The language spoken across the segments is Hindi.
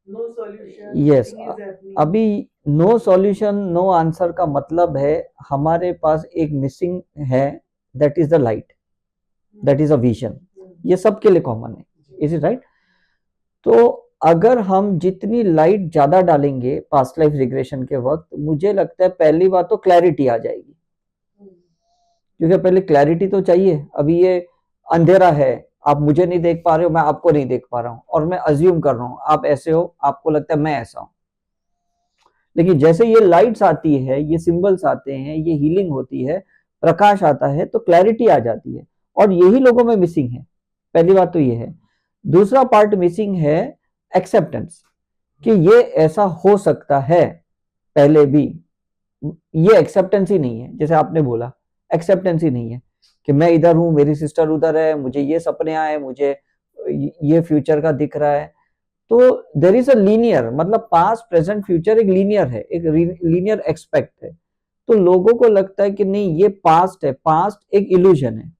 No solution, yes, nothing is happening. अभी नो सॉल्यूशन नो आंसर का मतलब है हमारे पास एक मिसिंग है, that is the light, that is a vision. ये सबके लिए कॉमन है, इज इट राइट? तो अगर हम जितनी लाइट ज्यादा डालेंगे पास्ट लाइफ रिग्रेशन के वक्त, मुझे लगता है पहली बात तो क्लैरिटी आ जाएगी, क्योंकि पहले क्लैरिटी तो चाहिए। अभी ये अंधेरा है, आप मुझे नहीं देख पा रहे हो, मैं आपको नहीं देख पा रहा हूं, और मैं अज्यूम कर रहा हूं आप ऐसे हो, आपको लगता है मैं ऐसा हूं। लेकिन जैसे ये लाइट्स आती है, ये सिंबल्स आते हैं, ये हीलिंग होती है, प्रकाश आता है, तो क्लैरिटी आ जाती है, और यही लोगों में मिसिंग है। पहली बात तो ये है। दूसरा पार्ट मिसिंग है एक्सेप्टेंस, कि ये ऐसा हो सकता है पहले भी। ये एक्सेप्टेंस ही नहीं है, जैसे आपने बोला, एक्सेप्टेंस ही नहीं है कि मैं इधर हूं, मेरी सिस्टर उधर है, मुझे ये सपने आए, मुझे ये फ्यूचर का दिख रहा है। तो देर इज अ लीनियर, मतलब पास्ट प्रेजेंट फ्यूचर एक लीनियर है, एक लीनियर एक्सपेक्ट है। तो लोगों को लगता है कि नहीं ये पास्ट है, पास्ट एक इल्यूजन है।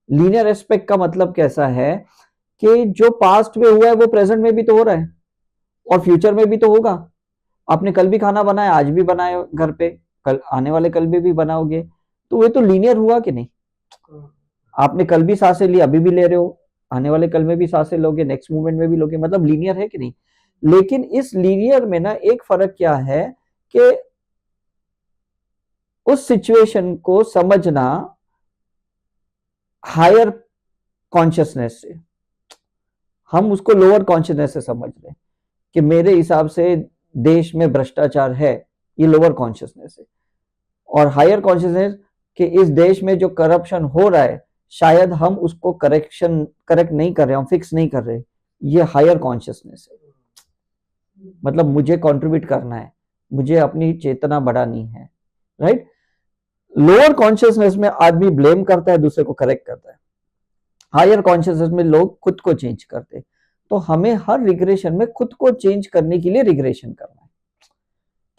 लीनियर एस्पेक्ट का मतलब कैसा है कि जो पास्ट में हुआ है वो प्रेजेंट में भी तो हो रहा है, और फ्यूचर में भी तो होगा। आपने कल भी खाना बनाया, आज भी बनाए घर पे, कल आने वाले कल में भी बनाओगे, तो ये तो लीनियर हुआ कि नहीं? आपने कल भी सांसें ली, अभी भी ले रहे हो, आने वाले कल में भी सांसें लोगे, नेक्स्ट मोमेंट में भी लोगे, मतलब लीनियर है कि नहीं? लेकिन इस लीनियर में ना एक फर्क क्या है कि उस सिचुएशन को समझना हायर कॉन्शियसनेस से, हम उसको लोअर कॉन्शियसनेस से समझ रहे हैं कि मेरे हिसाब से देश में भ्रष्टाचार है, ये लोअर कॉन्शियसनेस है। और हायर कॉन्शियसनेस कि इस देश में जो करप्शन हो रहा है, शायद हम उसको करेक्ट नहीं कर रहे, हम फिक्स नहीं कर रहे, ये हायर कॉन्शियसनेस है। मतलब मुझे कंट्रीब्यूट करना है, मुझे अपनी चेतना बढ़ानी है, राइट? लोअर कॉन्शियसनेस में आदमी ब्लेम करता है, दूसरे को करेक्ट करता है। हायर कॉन्शियसनेस में लोग खुद को चेंज करते हैं। तो हमें हर रिग्रेशन में खुद को चेंज करने के लिए रिग्रेशन करना है।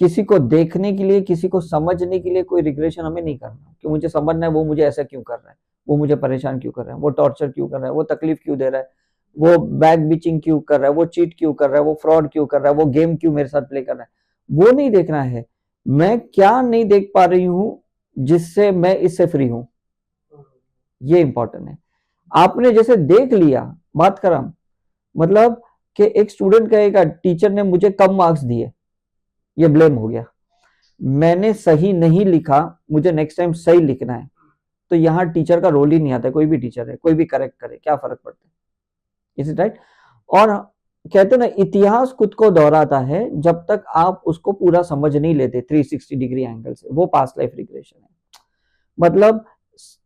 किसी को देखने के लिए, किसी को समझने के लिए कोई रिग्रेशन हमें नहीं करना, कि मुझे समझना है वो मुझे ऐसा क्यों कर रहा है, वो मुझे परेशान क्यों कर रहा है, वो टॉर्चर क्यों कर रहा है, वो तकलीफ क्यों दे रहा है, वो बैक बिचिंग क्यों कर रहा है, वो चीट क्यों कर रहा है, वो फ्रॉड क्यों कर रहा है, वो गेम क्यों मेरे साथ प्ले कर रहा है। वो नहीं देखना है, मैं क्या नहीं देख पा रही हूं जिससे मैं इससे फ्री हूं, ये इंपॉर्टेंट है। आपने जैसे देख लिया, बात करा, मतलब कि एक स्टूडेंट कहेगा टीचर ने मुझे कम मार्क्स दिए, ये ब्लेम हो गया। मैंने सही नहीं लिखा, मुझे नेक्स्ट टाइम सही लिखना है, तो यहाँ टीचर का रोल ही नहीं आता। कोई भी टीचर है, कोई भी करेक्ट करे, क्या फर्क पड़ता है? Is it right? और कहते हैं ना, इतिहास खुद को दोहराता है जब तक आप उसको पूरा समझ नहीं लेते 360 डिग्री एंगल से। वो पास्ट लाइफ रिग्रेशन है। मतलब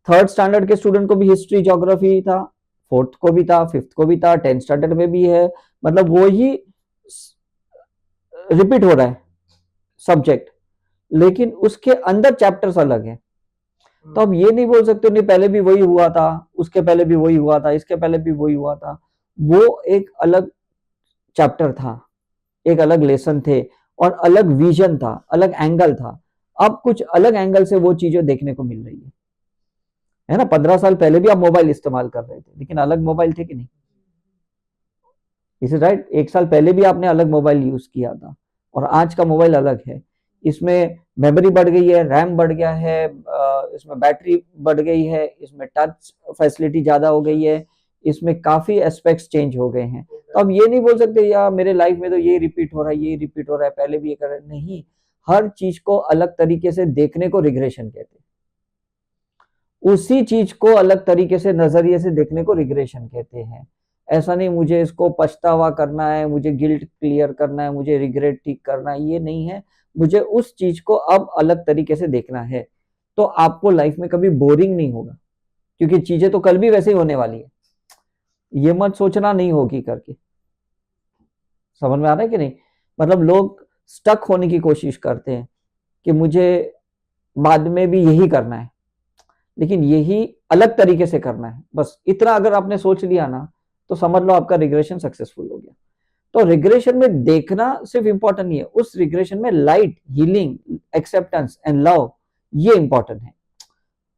थर्ड स्टैंडर्ड के स्टूडेंट को भी हिस्ट्री ज्योग्राफी था, फोर्थ को भी था, फिफ्थ को भी था, 10th स्टैंडर्ड में भी है। मतलब वो ही रिपीट हो रहा है सब्जेक्ट, लेकिन उसके अंदर चैप्टर्स अलग है। तो अब ये नहीं बोल सकते नहीं पहले भी वही हुआ था, उसके पहले भी वही हुआ था, इसके पहले भी वही हुआ था। वो एक अलग चैप्टर था, एक अलग लेसन थे, और अलग विजन था, अलग एंगल था। अब कुछ अलग एंगल से वो चीजें देखने को मिल रही है ना? 15 साल पहले भी आप मोबाइल इस्तेमाल कर रहे थे, लेकिन अलग मोबाइल थे कि नहीं? इसे राइट, 1 साल पहले भी आपने अलग मोबाइल यूज किया था, और आज का मोबाइल अलग है। इसमें मेमोरी बढ़ गई है, रैम बढ़ गया है, इसमें बैटरी बढ़ गई है, इसमें टच फैसिलिटी ज्यादा हो गई है, इसमें काफी एस्पेक्ट्स चेंज हो गए हैं। तो अब ये नहीं बोल सकते यार मेरे लाइफ में तो ये रिपीट हो रहा है, ये रिपीट हो रहा है, पहले भी ये कर रहा है, नहीं। हर चीज को अलग तरीके से देखने को रिग्रेशन कहते हैं। उसी चीज को अलग तरीके से नजरिए से देखने को रिग्रेशन कहते हैं। ऐसा नहीं मुझे इसको पछतावा करना है, मुझे गिल्ट क्लियर करना है, मुझे रिग्रेट ठीक करना है, ये नहीं है। मुझे उस चीज को अब अलग तरीके से देखना है। तो आपको लाइफ में कभी बोरिंग नहीं होगा, क्योंकि चीजें तो कल भी वैसे ही होने वाली है। ये मत सोचना नहीं होगी करके। समझ में आ रहा है कि नहीं? मतलब लोग स्टक होने की कोशिश करते हैं कि मुझे बाद में भी यही करना है, लेकिन यही अलग तरीके से करना है। बस इतना अगर आपने सोच लिया ना, तो समझ लो आपका रिग्रेशन सक्सेसफुल हो गया। तो रिग्रेशन में देखना सिर्फ इंपॉर्टेंट नहीं है, उस रिग्रेशन में light, healing, acceptance and love, ये इंपॉर्टेंट है।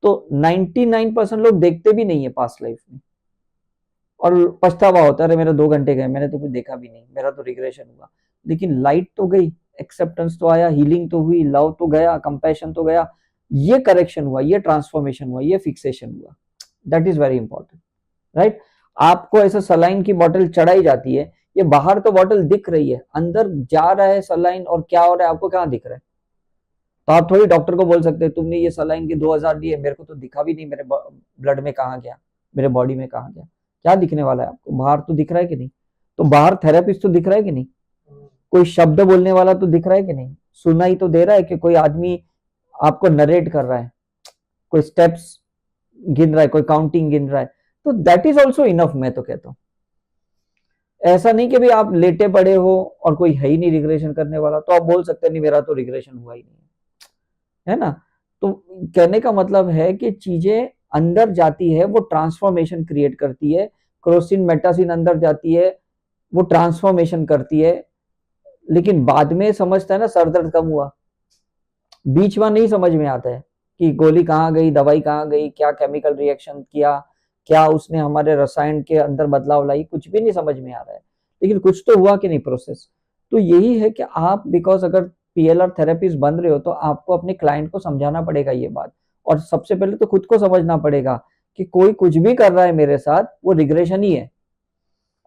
तो 99% लोग देखते भी नहीं है पास्ट लाइफ में, और पछतावा होता है, अरे मेरे 2 घंटे गए, मैंने तो कुछ देखा भी नहीं, मेरा तो रिग्रेशन हुआ। लेकिन लाइट तो गई, एक्सेप्टेंस तो आया, हीलिंग तो हुई, लव तो गया, कंपैशन तो गया, ये करेक्शन हुआ, ये ट्रांसफॉर्मेशन हुआ, ये फिक्सेशन हुआ। That is very important, right. आपको ऐसा सलाइन की बोतल चढ़ाई जाती है, ये बाहर तो बोतल दिख रही है, अंदर जा रहा है सलाइन और क्या हो रहा है आपको कहाँ दिख रहा है। तो आप थोड़ी डॉक्टर को बोल सकते हैं तुमने ये सलाइन की 2000 दी है, मेरे को तो दिखा भी नहीं, मेरे ब्लड में कहाँ गया, मेरे बॉडी में कहाँ गया। क्या दिखने वाला है आपको, बाहर तो दिख रहा है कि नहीं। तो बाहर थेरेपिस्ट तो दिख रहा है कि नहीं, कोई शब्द बोलने वाला तो दिख रहा है कि नहीं, सुनाई तो दे रहा है कि कोई आदमी आपको नरेट कर रहा है, कोई स्टेप्स गिन रहा है, कोई काउंटिंग गिन रहा है। तो दैट इज ऑल्सो इनफ, मैं तो कहता हूँ। ऐसा नहीं कि भाई आप लेटे पड़े हो और कोई है ही नहीं रिग्रेशन करने वाला, तो आप बोल सकते नहीं मेरा तो रिग्रेशन हुआ ही नहीं है ना। तो कहने का मतलब है कि चीजें अंदर जाती है, वो ट्रांसफॉर्मेशन क्रिएट करती है, क्रोसिन मेटासिन अंदर जाती है, वो ट्रांसफॉर्मेशन करती है। लेकिन बाद में समझता है ना, सर दर्द कम हुआ, बीच में नहीं समझ में आता है कि गोली कहाँ गई, दवाई कहाँ गई, क्या केमिकल रिएक्शन किया, क्या उसने हमारे रसायन के अंदर बदलाव लाई, कुछ भी नहीं समझ में आ रहा है। लेकिन कुछ तो हुआ कि नहीं प्रोसेस। तो यही है कि आप, बिकॉज अगर पीएलआर थेरेपीज बन रहे हो तो आपको अपने क्लाइंट को समझाना पड़ेगा ये बात, और सबसे पहले तो खुद को समझना पड़ेगा कि कोई कुछ भी कर रहा है मेरे साथ वो रिग्रेशन ही है।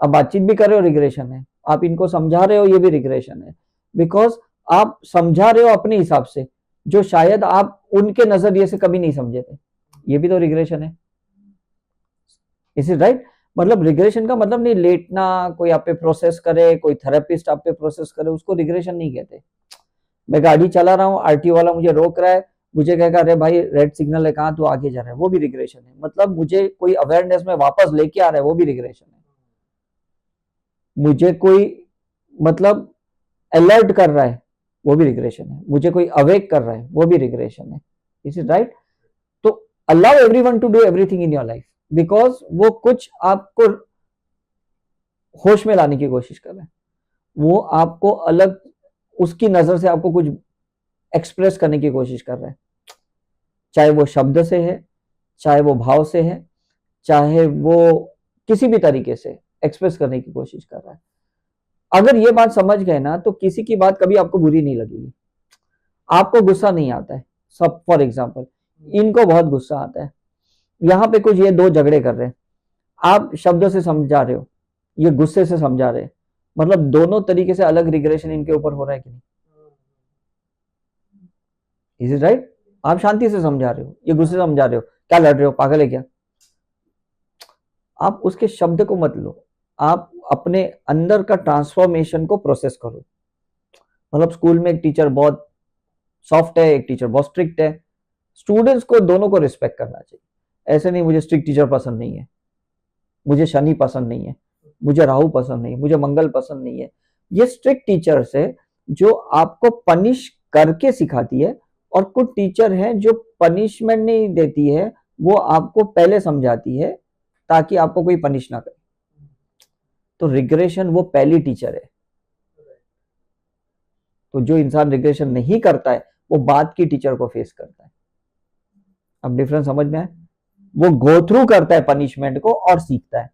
आप बातचीत भी कर रहे हो रिग्रेशन है, आप इनको समझा रहे हो ये भी रिग्रेशन है, बिकॉज आप समझा रहे हो अपने हिसाब से जो शायद आप उनके नजरिए से कभी नहीं समझे थे, ये भी तो रिग्रेशन है। Is it right. मतलब रिग्रेशन का मतलब नहीं लेटना, कोई आप पे प्रोसेस करे, कोई थेरेपिस्ट आप पे प्रोसेस करे, उसको रिग्रेशन नहीं कहते। मैं गाड़ी चला रहा हूँ, आरटीओ वाला मुझे रोक रहा है, मुझे कहेगा अरे भाई रेड सिग्नल है, कहाँ तू आगे जा रहा है, वो भी रिग्रेशन है। मतलब मुझे कोई अवेयरनेस में वापस लेके आ रहा है, वो भी रिग्रेशन है। मुझे कोई मतलब अलर्ट कर रहा है, वो भी रिग्रेशन है। मुझे कोई अवेक कर रहा है, वो भी रिग्रेशन है। Is it right. तो allow everyone to do everything in your life, because वो कुछ आपको होश में लाने की कोशिश कर रहे हैं, वो आपको अलग उसकी नजर से आपको कुछ एक्सप्रेस करने की कोशिश कर रहे हैं, चाहे वो शब्द से है, चाहे वो भाव से है, चाहे वो किसी भी तरीके से एक्सप्रेस करने की कोशिश कर रहा है। अगर ये बात समझ गए ना तो किसी की बात कभी आपको बुरी नहीं लगेगी, आपको गुस्सा नहीं आता है। सब फॉर एग्जाम्पल इनको बहुत गुस्सा आता है, यहाँ पे कुछ ये दो झगड़े कर रहे हैं, आप शब्दों से समझा रहे हो, ये गुस्से से समझा रहे हैं, मतलब दोनों तरीके से अलग रिग्रेशन इनके ऊपर हो रहा है कि नहीं। Is it right. आप शांति से समझा रहे हो, ये गुस्से से समझा रहे हो, क्या लड़ रहे हो, पागल है क्या। आप उसके शब्द को मत लो, आप अपने अंदर का ट्रांसफॉर्मेशन को प्रोसेस करो। मतलब स्कूल में एक टीचर बहुत सॉफ्ट है, एक टीचर बहुत स्ट्रिक्ट है, स्टूडेंट्स को दोनों को रिस्पेक्ट करना चाहिए। ऐसे नहीं मुझे स्ट्रिक्ट टीचर पसंद नहीं है, मुझे शनि पसंद नहीं है, मुझे राहु पसंद नहीं है, मुझे मंगल पसंद नहीं है। ये स्ट्रिक्ट टीचर्स है जो आपको पनिश करके सिखाती है, और कुछ टीचर हैं जो पनिशमेंट नहीं देती है, वो आपको पहले समझाती है ताकि आपको कोई पनिश ना करे। तो रिग्रेशन वो पहली टीचर है। तो जो इंसान रिग्रेशन नहीं करता है वो बाद की टीचर को फेस करता है। अब डिफरेंस समझ में आए। वो गो थ्रू करता है पनिशमेंट को और सीखता है।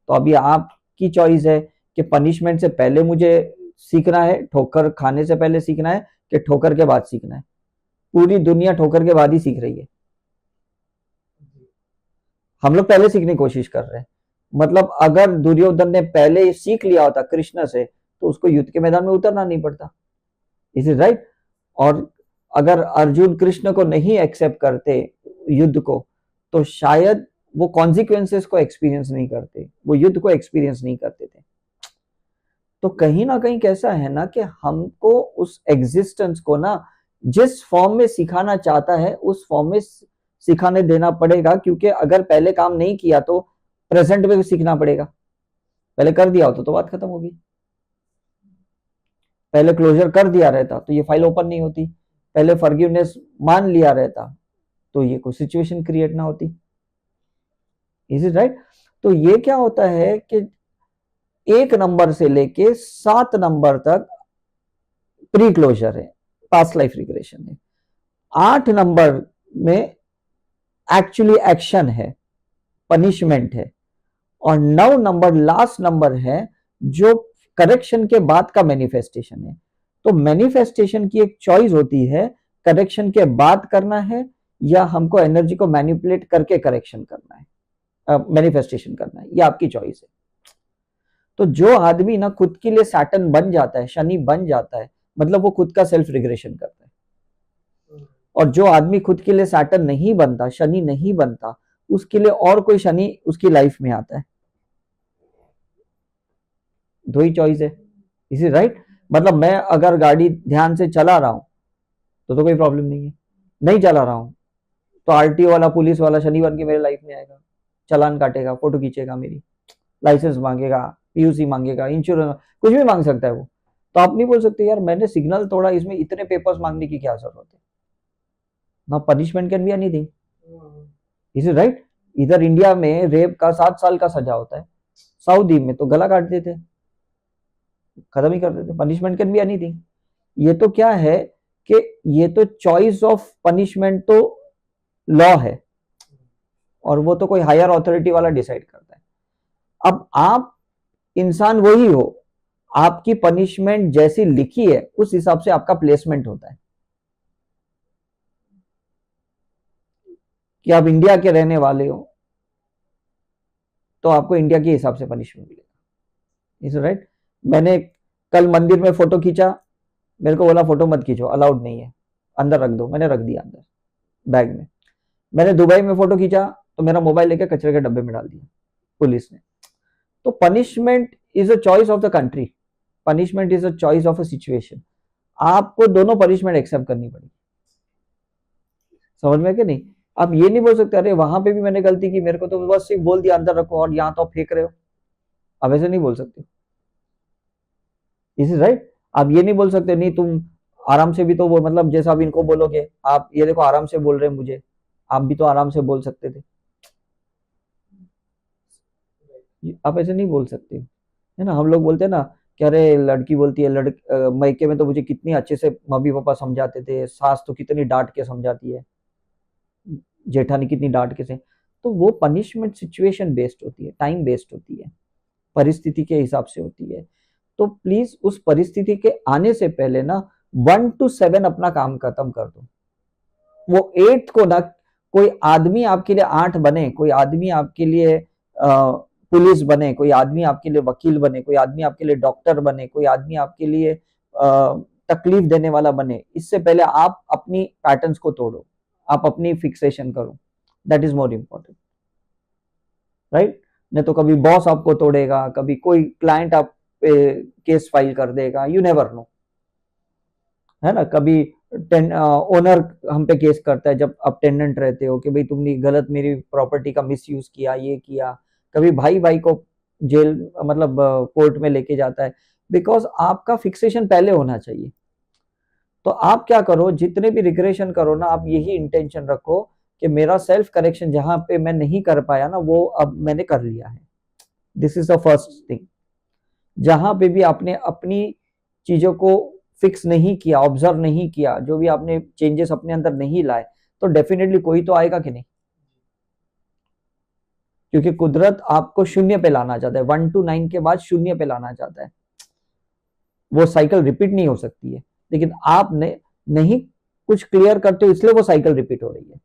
तो अभी आपकी चॉइस है कि पनिशमेंट से पहले मुझे सीखना है, ठोकर खाने से पहले सीखना है, कि ठोकर के बाद सीखना है। पूरी दुनिया ठोकर के बाद ही सीख रही है, हम लोग पहले सीखने की कोशिश कर रहे हैं। मतलब अगर दुर्योधन ने पहले सीख लिया होता कृष्ण से तो उसको युद्ध के मैदान में उतरना नहीं पड़ता। Is it right. और अगर अर्जुन कृष्ण को नहीं एक्सेप्ट करते युद्ध को तो शायद वो कॉन्सिक्वेंसेस को एक्सपीरियंस नहीं करते, वो युद्ध को एक्सपीरियंस नहीं करते थे। तो कहीं ना कहीं कैसा है ना कि हमको उस एग्जिस्टेंस को ना जिस फॉर्म में सिखाना चाहता है उस फॉर्म में सिखाने देना पड़ेगा, क्योंकि अगर पहले काम नहीं किया तो प्रेजेंट में भी सीखना पड़ेगा। पहले कर दिया होता तो बात खत्म होगी, पहले क्लोजर कर दिया रहता तो ये फाइल ओपन नहीं होती, पहले फॉरगिवनेस मान लिया रहता तो ये कोई सिचुएशन क्रिएट ना होती। Is it right. तो ये क्या होता है कि 1 नंबर से लेके 7 नंबर तक प्री क्लोजर है, पास्ट लाइफ रिग्रेशन है। 8 नंबर में एक्चुअली एक्शन है, पनिशमेंट है, और 9 नंबर लास्ट नंबर है जो करेक्शन के बाद का मैनिफेस्टेशन है। तो मैनिफेस्टेशन की एक चॉइस होती है, करेक्शन के बाद करना है या हमको एनर्जी को मैनिपुलेट करके करेक्शन करना है, मैनिफेस्टेशन करना है, ये आपकी चॉइस है। तो जो आदमी ना खुद के लिए सैटर्न बन जाता है, शनि बन जाता है, मतलब वो खुद का सेल्फ रिग्रेशन करता है। और जो आदमी खुद के लिए सैटर्न नहीं बनता, शनि नहीं बनता, उसके लिए और कोई शनि उसकी लाइफ में आता है। दो ही चॉइस है, इज इट राइट? मतलब मैं अगर गाड़ी ध्यान से चला रहा हूं तो कोई प्रॉब्लम नहीं है, नहीं चला रहा हूं तो आरटीओ वाला, पुलिस वाला शनि बन के मेरे लाइफ में आएगा, चालान काटेगा, फोटो खींचेगा, मेरी लाइसेंस मांगेगा, पीयूसी मांगेगा, इंश्योरेंस, कुछ भी मांग सकता है वो। तो आप नहीं बोल सकते यार मैंने सिग्नल तोड़ा, इसमें इतने पेपर्स मांगने की क्या जरूरत है? ना punishment can be anything, is it right? इधर इंडिया में रेप का 7 साल का सजा होता है, सऊदी में तो गला काट देते, खत्म ही कर देते। Punishment can be anything. ये तो क्या है कि ये तो चॉइस ऑफ पनिशमेंट तो लॉ है, और वो तो कोई हायर अथॉरिटी वाला डिसाइड करता है। अब आप इंसान वही हो, आपकी पनिशमेंट जैसी लिखी है उस हिसाब से आपका प्लेसमेंट होता है। कि आप इंडिया के रहने वाले हो तो आपको इंडिया के हिसाब से पनिशमेंट मिलेगा, इज राइट? मैंने कल मंदिर में फोटो खींचा, मेरे को बोला फोटो मत खींचो, अलाउड नहीं है, अंदर रख दो, मैंने रख दिया अंदर बैग में। मैंने दुबई में फोटो खींचा तो मेरा मोबाइल लेके कचरे के डब्बे में डाल दिया पुलिस ने। तो punishment is a choice of the country, punishment is a choice of a situation. आपको दोनों पनिशमेंट एक्सेप्ट करनी पड़ेगी, समझ में कि नहीं? आप ये नहीं बोल सकते अरे वहां पे भी मैंने गलती की, मेरे को तो बस सिर्फ बोल दिया अंदर रखो और यहाँ तो आप फेंक रहे हो। आप ऐसे नहीं बोल सकते, इज इज राइट? आप ये नहीं बोल सकते नहीं तुम आराम से भी तो वो, मतलब जैसा आप इनको बोलोगे, आप ये देखो आराम से बोल रहे हैं मुझे, आप भी तो आराम से बोल सकते थे, आप ऐसे नहीं बोल सकते, है ना? हम लोग बोलते हैं ना कि अरे लड़की बोलती है मायके में तो मुझे कितनी अच्छे से मम्मी पापा समझाते थे, सास तो कितनी डांट के समझाती है, जेठानी कितनी डांट के से। तो वो पनिशमेंट सिचुएशन बेस्ड होती है, टाइम बेस्ड होती है, परिस्थिति के हिसाब से होती है। तो प्लीज उस परिस्थिति के आने से पहले ना 1 to 7 अपना काम खत्म कर दो। वो 8 को ना, कोई आदमी आपके लिए 8 बने, कोई आदमी आपके लिए पुलिस बने, कोई आदमी आपके लिए वकील बने, कोई आदमी आपके लिए डॉक्टर बने, कोई आदमी आपके लिए तकलीफ देने वाला बने, इससे पहले आप अपनी पैटर्न्स को तोड़ो, आप अपनी फिक्सेशन करो, that is more important, right? नहीं तो कभी बॉस आपको तोड़ेगा, कभी कोई क्लाइंट आप पे केस फाइल कर देगा, यू नेवर नो, है ना? कभी ओनर हम पे केस करता है जब आप टेनेंट रहते हो कि भाई तुमने गलत मेरी प्रॉपर्टी का मिसयूज किया, ये किया। कभी भाई भाई को जेल, मतलब कोर्ट में लेके जाता है, बिकॉज आपका फिक्सेशन पहले होना चाहिए। तो आप क्या करो, जितने भी रिग्रेशन करो ना, आप यही इंटेंशन रखो कि मेरा सेल्फ करेक्शन जहां पे मैं नहीं कर पाया ना, वो अब मैंने कर लिया है। This is the first thing. जहां पे भी आपने अपनी चीजों को फिक्स नहीं किया, ऑब्जर्व नहीं किया, जो भी आपने चेंजेस अपने अंदर नहीं लाए, तो डेफिनेटली कोई तो आएगा कि नहीं, क्योंकि कुदरत आपको शून्य पे लाना चाहता है, 1 to 9 के बाद शून्य पे लाना चाहता है। वो साइकिल रिपीट नहीं हो सकती है, लेकिन आपने नहीं कुछ क्लियर करते हो, इसलिए वो साइकिल रिपीट हो रही है।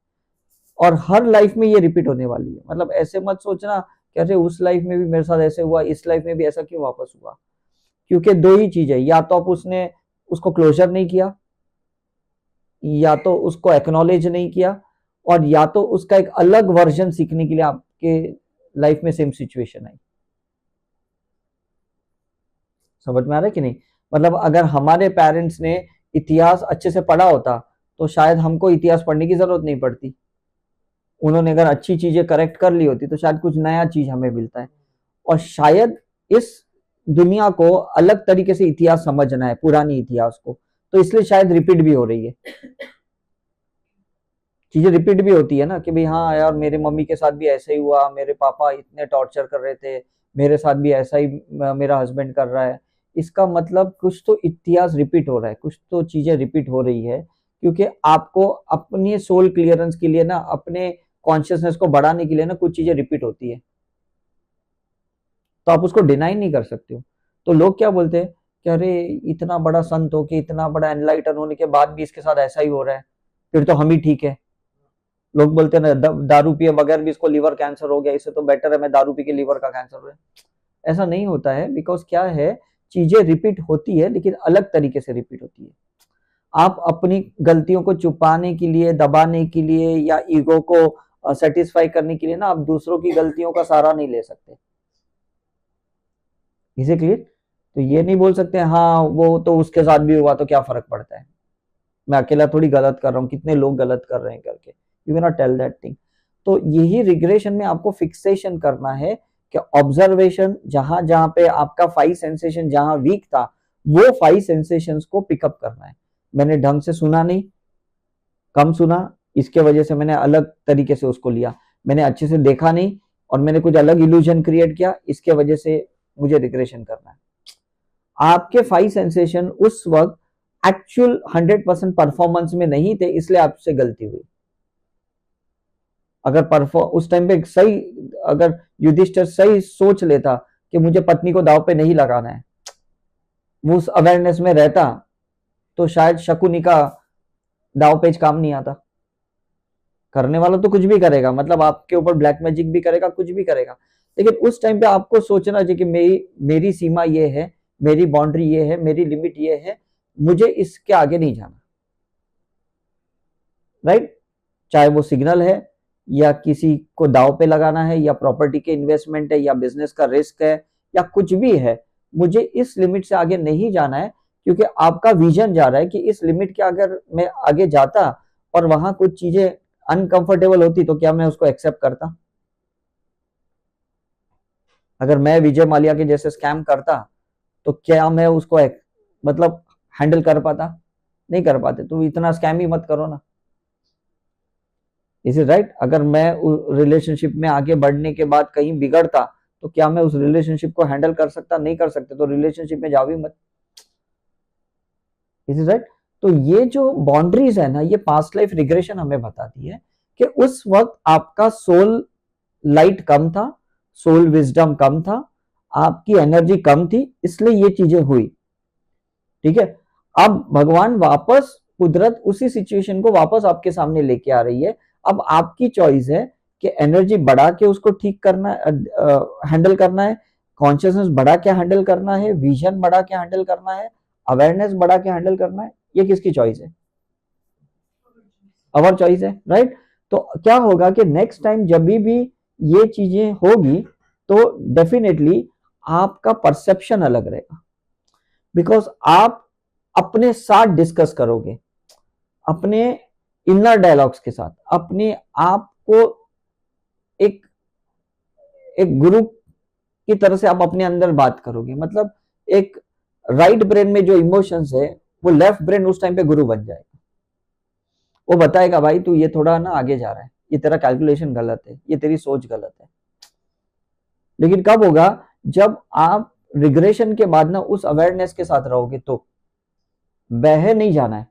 और हर लाइफ में ये रिपीट होने वाली है। मतलब ऐसे मत सोचना कि अरे उस लाइफ में भी मेरे साथ ऐसे हुआ, इस लाइफ में भी ऐसा क्यों वापस हुआ। क्योंकि दो ही चीज है, या तो आप उसने उसको क्लोजर नहीं किया, या तो उसको एक्नॉलेज नहीं किया, और या तो उसका एक अलग वर्जन सीखने के लिए आपके लाइफ में सेम सिचुएशन आई। समझ में आ रहा है कि नहीं? मतलब अगर हमारे पेरेंट्स ने इतिहास अच्छे से पढ़ा होता तो शायद हमको इतिहास पढ़ने की जरूरत नहीं पड़ती। उन्होंने अगर अच्छी चीजें करेक्ट कर ली होती तो शायद कुछ नया चीज हमें मिलता है। और शायद इस दुनिया को अलग तरीके से इतिहास समझना है, पुरानी इतिहास को, तो इसलिए शायद रिपीट भी हो रही है, चीजें रिपीट भी होती है ना कि भाई हाँ यार मेरे मम्मी के साथ भी ऐसा ही हुआ, मेरे पापा इतने टॉर्चर कर रहे थे, मेरे साथ भी ऐसा ही मेरा हस्बैंड कर रहा है। इसका मतलब कुछ तो इतिहास रिपीट हो रहा है, कुछ तो चीजें रिपीट हो रही है, क्योंकि आपको अपनी सोल क्लियरेंस के लिए ना, अपने कॉन्शियसनेस को बढ़ाने के लिए ना, कुछ चीजें रिपीट होती है। तो आप उसको डिनाई नहीं कर सकते हो। तो लोग क्या बोलते हैं कि अरे इतना बड़ा संत हो के, इतना बड़ा एनलाइटन होने के बाद भी इसके साथ ऐसा ही हो रहा है, फिर तो हम ही ठीक है। लोग बोलते हैं ना दारू पिए बगैर भी इसको लीवर कैंसर हो गया, इससे तो बेटर है मैं दारू पी के लीवर का कैंसर हो गया। ऐसा नहीं होता है, बिकॉज क्या है, चीजें रिपीट होती है लेकिन अलग तरीके से रिपीट होती है। आप अपनी गलतियों को छुपाने के लिए, दबाने के लिए या ईगो को सेटिस्फाई करने के लिए ना आप दूसरों की गलतियों का सहारा नहीं ले सकते। इसे क्लियर? तो ये नहीं बोल सकते हाँ वो तो उसके साथ भी हुआ तो क्या फर्क पड़ता है, मैं अकेला थोड़ी गलत कर रहा हूँ, कितने लोग गलत कर रहे हैं करके, you can not tell that thing. तो यही रिग्रेशन में आपको फिक्सेशन करना है कि ऑब्जर्वेशन जहां जहां पे आपका 5 सेंसेशन जहां वीक था, वो 5 सेंसेशंस को पिकअप करना है। मैंने ढंग से सुना नहीं, कम सुना, इसके वजह से मैंने अलग तरीके से उसको लिया। मैंने अच्छे से देखा नहीं और मैंने कुछ अलग इल्यूजन क्रिएट किया, इसके वजह से मुझे रिग्रेशन करना है। आपके 5 सेंसेशन उस वक्त एक्चुअल 100% परफॉर्मेंस में नहीं थे, इसलिए आपसे गलती हुई। अगर उस टाइम पे सही, अगर युधिष्ठिर सही सोच लेता कि मुझे पत्नी को दाव पे नहीं लगाना है, वो उस अवेयरनेस में रहता, तो शायद शकुनी का दाव पेच काम नहीं आता। करने वाला तो कुछ भी करेगा, मतलब आपके ऊपर ब्लैक मैजिक भी करेगा, कुछ भी करेगा, लेकिन उस टाइम पे आपको सोचना चाहिए कि मेरी सीमा ये है, मेरी बाउंड्री ये है, मेरी लिमिट ये है, मुझे इसके आगे नहीं जाना। राइट? चाहे वो सिग्नल है या किसी को दाव पे लगाना है या प्रॉपर्टी के इन्वेस्टमेंट है या बिजनेस का रिस्क है या कुछ भी है, मुझे इस लिमिट से आगे नहीं जाना है, क्योंकि आपका विजन जा रहा है कि इस लिमिट के अगर मैं आगे जाता और वहां कुछ चीजें अनकंफर्टेबल होती तो क्या मैं उसको एक्सेप्ट करता? अगर मैं विजय माल्या के जैसे स्कैम करता तो क्या मैं उसको मतलब हैंडल कर पाता? नहीं कर पाते। तो इतना स्कैम ही मत करो ना। Is it right? अगर मैं रिलेशनशिप में आगे बढ़ने के बाद कहीं बिगड़ता तो क्या मैं उस रिलेशनशिप को हैंडल कर सकता? नहीं कर सकते। तो रिलेशनशिप में जाओ भी मत। Is it right? तो ये जो बाउंड्रीज है ना, ये पास्ट लाइफ रिग्रेशन हमें बताती है कि उस वक्त आपका सोल लाइट कम था, सोल विजडम कम था, आपकी एनर्जी कम थी, इसलिए ये चीजें हुई। ठीक है? अब भगवान वापस, कुदरत उसी सिचुएशन को वापस आपके सामने लेके आ रही है। अब आपकी चॉइस है कि एनर्जी बढ़ा के उसको ठीक करना, हैंडल करना है, कॉन्शियसनेस बढ़ा के हैंडल करना है, विजन बढ़ा के हैंडल करना है, अवेयरनेस बढ़ा के हैंडल करना है। ये किसकी चॉइस है? अवर चॉइस है। राइट? तो क्या होगा कि नेक्स्ट टाइम जब भी ये चीजें होगी तो डेफिनेटली आपका परसेप्शन अलग रहेगा, बिकॉज आप अपने साथ डिस्कस करोगे, अपने इनर डायलॉग्स के साथ, अपने आप को एक एक गुरु की तरह से आप अपने अंदर बात करोगे। मतलब एक राइट ब्रेन में जो इमोशंस है, वो लेफ्ट ब्रेन उस टाइम पे गुरु बन जाएगा। वो बताएगा भाई तू ये थोड़ा ना आगे जा रहा है, ये तेरा कैलकुलेशन गलत है, ये तेरी सोच गलत है। लेकिन कब होगा? जब आप रिग्रेशन के बाद ना उस अवेयरनेस के साथ रहोगे। तो बह नहीं जाना है।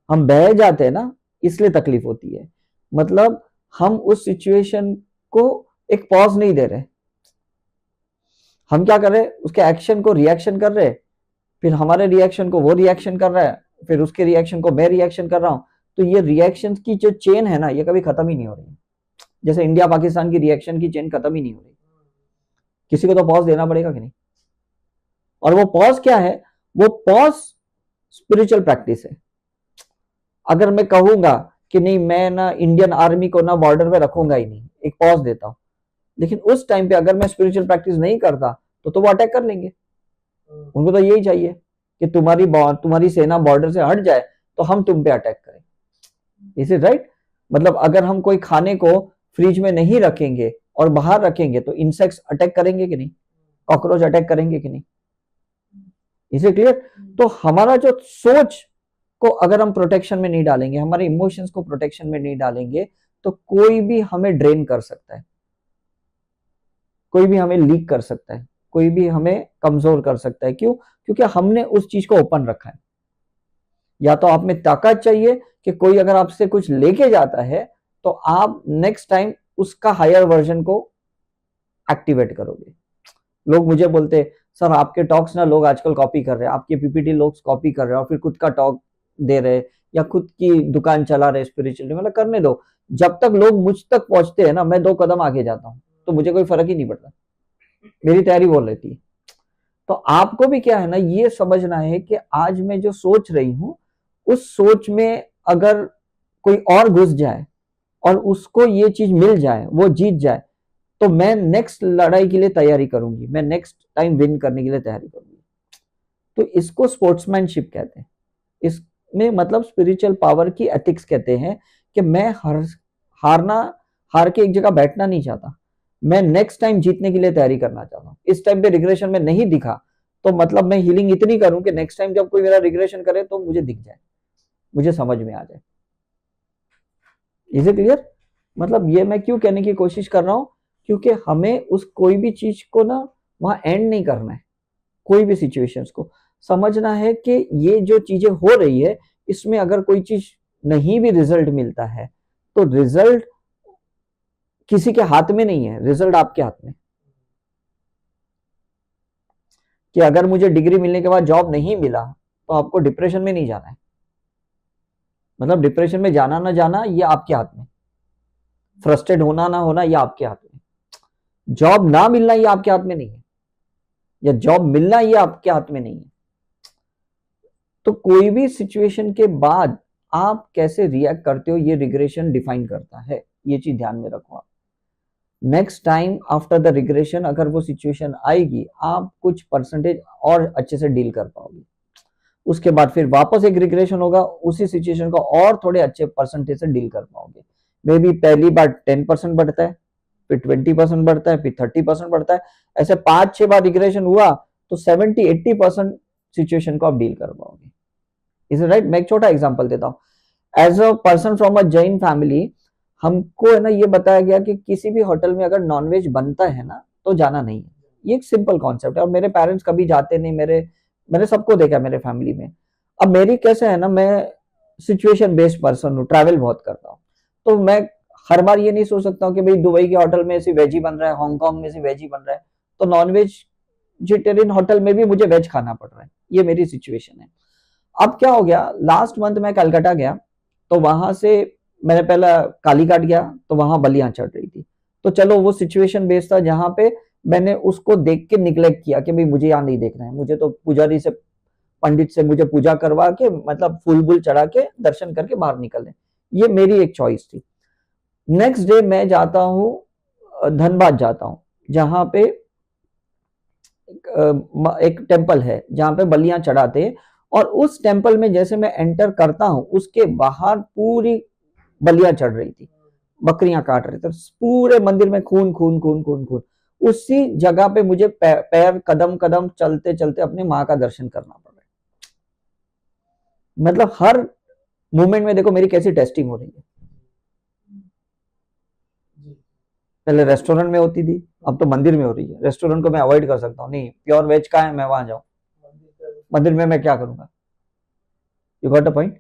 हम बह जाते हैं ना, इसलिए तकलीफ होती है। मतलब हम उस सिचुएशन को एक पॉज नहीं दे रहे, हम क्या कर रहे हैं, उसके एक्शन को रिएक्शन कर रहे हैं, फिर हमारे रिएक्शन को वो रिएक्शन कर रहा है, फिर उसके रिएक्शन को मैं रिएक्शन कर रहा हूं। तो ये रिएक्शन की जो चेन है ना, ये कभी खत्म ही नहीं हो रही। जैसे इंडिया पाकिस्तान की रिएक्शन की चेन खत्म ही नहीं हो रही। किसी को तो पॉज देना पड़ेगा कि नहीं? और वो पॉज क्या है? वो पॉज स्पिरिचुअल प्रैक्टिस है। अगर मैं कहूंगा कि नहीं मैं ना इंडियन आर्मी को ना बॉर्डर पे रखूंगा ही नहीं, एक पॉज देता हूं, लेकिन उस टाइम पे अगर मैं स्पिरिचुअल प्रैक्टिस नहीं करता तो वो अटैक कर लेंगे। उनको तो यही चाहिए कि तुम्हारी सेना बॉर्डर से हट जाए तो हम तुम पे अटैक करें। Is it right? मतलब अगर हम कोई खाने को फ्रिज में नहीं रखेंगे और बाहर रखेंगे तो इंसेक्ट्स अटैक करेंगे कि नहीं? कॉकरोच अटैक करेंगे कि नहीं? Is it clear? तो हमारा जो सोच को अगर हम प्रोटेक्शन में नहीं डालेंगे, हमारे इमोशंस को प्रोटेक्शन में नहीं डालेंगे, तो कोई भी हमें ड्रेन कर सकता है, कोई भी हमें लीक कर सकता है, कोई भी हमें कमजोर कर सकता है। क्यों? क्योंकि हमने उस चीज को ओपन रखा है। या तो आप में ताकत चाहिए कि कोई अगर आपसे कुछ लेके जाता है तो आप नेक्स्ट टाइम उसका हायर वर्जन को एक्टिवेट करोगे। लोग मुझे बोलते सर आपके टॉक्स ना लोग आजकल कॉपी कर रहे हैं, आपके पीपीटी लोग कॉपी कर रहे हैं और फिर खुद का टॉक दे रहे हैं या खुद की दुकान चला रहे स्पिरिचुअली। मतलब करने दो, जब तक लोग मुझ तक पहुंचते हैं ना मैं 2 कदम आगे जाता हूँ, तो मुझे कोई फर्क ही नहीं पड़ता, मेरी तैयारी बोल रहती है। तो आपको भी क्या है ना ये समझना है कि आज मैं जो सोच रही हूं उस सोच में अगर कोई और घुस जाए और उसको ये चीज मिल जाए, वो जीत जाए, तो मैं नेक्स्ट लड़ाई के लिए तैयारी करूंगी, मैं नेक्स्ट टाइम विन करने के लिए तैयारी करूंगी। तो इसको स्पोर्ट्समैनशिप कहते हैं, इसमें मतलब स्पिरिचुअल पावर की एथिक्स कहते हैं कि मैं हारना हार के एक जगह बैठना नहीं चाहता, मैं नेक्स्ट टाइम जीतने के लिए तैयारी करना चाहता हूँ। इस टाइम पे रिग्रेशन में नहीं दिखा तो मतलब मैं हीलिंग इतनी करूं कि नेक्स्ट टाइम जब कोई मेरा रिग्रेशन करे तो मुझे दिख जाए, मुझे समझ में आ जाए। Is it clear? मतलब ये मैं क्यों कहने की कोशिश कर रहा हूं, क्योंकि हमें उस कोई भी चीज को ना वहां एंड नहीं करना है, कोई भी सिचुएशंस को समझना है कि ये जो चीजें हो रही है इसमें अगर कोई चीज नहीं भी रिजल्ट मिलता है तो रिजल्ट किसी के हाथ में नहीं है, रिजल्ट आपके हाथ में। कि अगर मुझे डिग्री मिलने के बाद जॉब नहीं मिला तो आपको डिप्रेशन में नहीं जाना है, मतलब डिप्रेशन में जाना ना जाना ये आपके हाथ में, फ्रस्ट्रेट होना ना होना ये आपके हाथ में, जॉब ना मिलना ये आपके हाथ में नहीं है, या जॉब मिलना ये आपके हाथ में नहीं है। तो कोई भी सिचुएशन के बाद आप कैसे रिएक्ट करते हो ये रिग्रेशन डिफाइन करता है, ये चीज ध्यान में रखो आप। Next time after the regression अगर वो सिचुएशन आएगी आप कुछ परसेंटेज और अच्छे से डील कर पाओगे, उसके बाद फिर वापस एक रिग्रेशन होगा, उसी सिचुएशन को और थोड़े अच्छे परसेंटेज से डील कर पाओगे। मे बी पहली बार 10% बढ़ता है, फिर 20% बढ़ता है, फिर 30% बढ़ता है, ऐसे 5-6 बार रिग्रेशन हुआ तो 70-80% सिचुएशन को आप डील कर पाओगे। Is it right? मैं एक छोटा एग्जांपल देता हूँ। As a person from a Jain family हमको है ना ये बताया गया कि किसी भी होटल में अगर नॉनवेज बनता है ना तो जाना नहीं है, ये एक सिंपल कॉन्सेप्ट है। और मेरे पेरेंट्स कभी जाते नहीं, मैंने सबको देखा मेरे फैमिली में। अब मेरी कैसे है ना, मैं सिचुएशन बेस्ड पर्सन हूँ, ट्रैवल बहुत करता हूँ, तो मैं हर बार ये नहीं सोच सकता हूँ कि भाई दुबई के होटल में ऐसी वेज ही बन रहा है, हांगकांग में ऐसी वेज ही बन रहा है, तो नॉन वेजिटेरियन होटल में भी मुझे वेज खाना पड़ रहा है, ये मेरी सिचुएशन है। अब क्या हो गया, लास्ट मंथ मैं कलकत्ता गया तो वहां से मैंने पहला कालीघाट गया तो वहां बलियां चढ़ रही थी, तो चलो वो सिचुएशन बेस्ड था जहां पे मैंने उसको देख के निग्लेक्ट किया कि भाई मुझे यहाँ नहीं देखना है, मुझे तो पुजारी से पंडित से मुझे पूजा करवा के मतलब फूल बुल चढ़ा के दर्शन करके बाहर निकल लें, ये मेरी एक चॉइस थी। नेक्स्ट डे मैं जाता हूँ धनबाद जाता हूँ जहां पे एक टेम्पल है जहां पे बलियां चढ़ाते हैं, और उस टेम्पल में जैसे मैं एंटर करता हूं उसके बाहर पूरी बलियां चढ़ रही थी, बकरियां काट रहे थे, पूरे मंदिर में खून खून खून खून खून। उसी जगह पे मुझे पैर कदम कदम चलते चलते अपनी माँ का दर्शन करना पड़ रहा है। मतलब हर मोमेंट में देखो मेरी कैसी टेस्टिंग हो रही है। पहले रेस्टोरेंट में होती थी, अब तो मंदिर में हो रही है। रेस्टोरेंट को मैं अवॉइड कर सकता हूँ, नहीं प्योर वेज का है मैं वहां जाऊं, मंदिर में मैं क्या करूंगा? You got a point?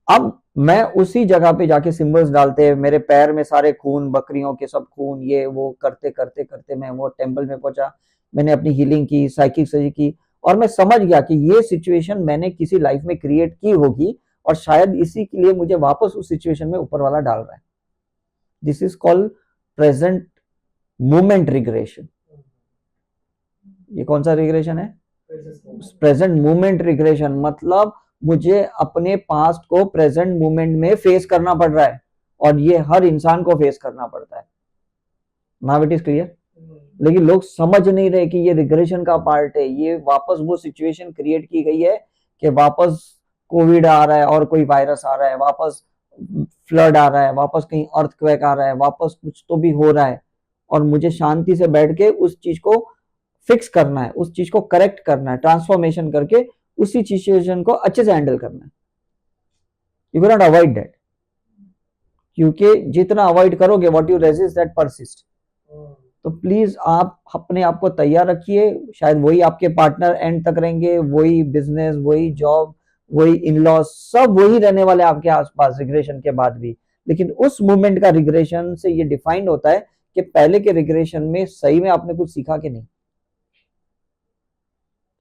अब मैं उसी जगह पे जाके सिंबल्स डालते, मेरे पैर में सारे खून, बकरियों के सब खून, ये वो करते करते करते मैं वो टेम्पल में पहुंचा। मैंने अपनी हीलिंग की, साइकिक सर्जरी की, और मैं समझ गया कि ये सिचुएशन मैंने किसी लाइफ में क्रिएट की होगी और शायद इसी के लिए मुझे वापस उस सिचुएशन में ऊपर वाला डाल रहा है। This is called present moment regression. ये कौन सा रिग्रेशन है? Present moment regression. मतलब मुझे अपने पास्ट को प्रेजेंट मोमेंट में फेस करना पड़ रहा है, और ये हर इंसान को फेस करना पड़ता है। Now it is clear? लेकिन लोग समझ नहीं रहे कि ये रिग्रेशन का पार्ट है, ये वापस वो सिचुएशन क्रिएट की गई है कि वापस कोविड आ रहा है और कोई वायरस आ रहा है, वापस फ्लड आ रहा है, वापस कहीं अर्थक्वेक आ रहा है, वापस कुछ तो भी हो रहा है, और मुझे शांति से बैठ के उस चीज को फिक्स करना है, उस चीज को करेक्ट करना है, ट्रांसफॉर्मेशन करके उसी सिचुएशन को अच्छे से हैंडल करना है। You can not avoid that, क्योंकि जितना अवॉइड करोगे what you resist that persist. तो प्लीज आप अपने आप को तैयार रखिए, शायद वही आपके पार्टनर एंड तक रहेंगे, वही बिजनेस, वही जॉब, वही इन लॉज, सब वही रहने वाले आपके आसपास रिग्रेशन के बाद भी। लेकिन उस मूवमेंट का रिग्रेशन से ये डिफाइंड होता है कि पहले के रिग्रेशन में सही में आपने कुछ सीखा कि नहीं।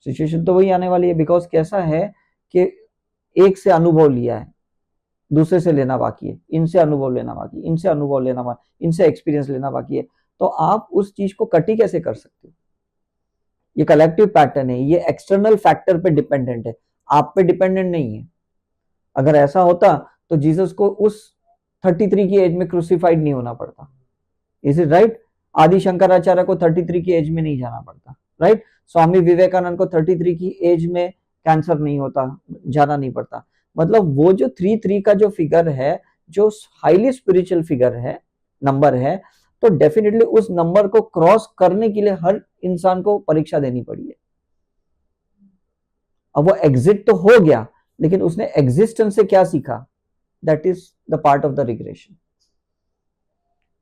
सिचुएशन तो वही आने वाली है, बिकॉज कैसा है कि एक से अनुभव लिया है, दूसरे से लेना बाकी है, इनसे अनुभव लेना बाकी, इनसे अनुभव लेना बाकी, इनसे एक्सपीरियंस लेना बाकी है, तो आप उस चीज को कटी कैसे कर सकते हो? ये कलेक्टिव पैटर्न है, ये एक्सटर्नल फैक्टर पे डिपेंडेंट है, आप पे डिपेंडेंट नहीं है। अगर ऐसा होता तो जीसस को उस 33 की एज में क्रूसिफाइड नहीं होना पड़ता। Is it right? आदि शंकराचार्य को 33 की एज में नहीं जाना पड़ता, राइट? स्वामी विवेकानंद को 33 की एज में कैंसर नहीं होता, जाना नहीं पड़ता। मतलब वो जो 33 का जो फिगर है, जो हाईली स्पिरिचुअल फिगर है, नंबर है, तो डेफिनेटली उस नंबर को क्रॉस करने के लिए हर इंसान को परीक्षा देनी पड़ी है। अब वो एग्जिट तो हो गया, लेकिन उसने एग्जिस्टेंस से क्या सीखा? That is the part of the regression.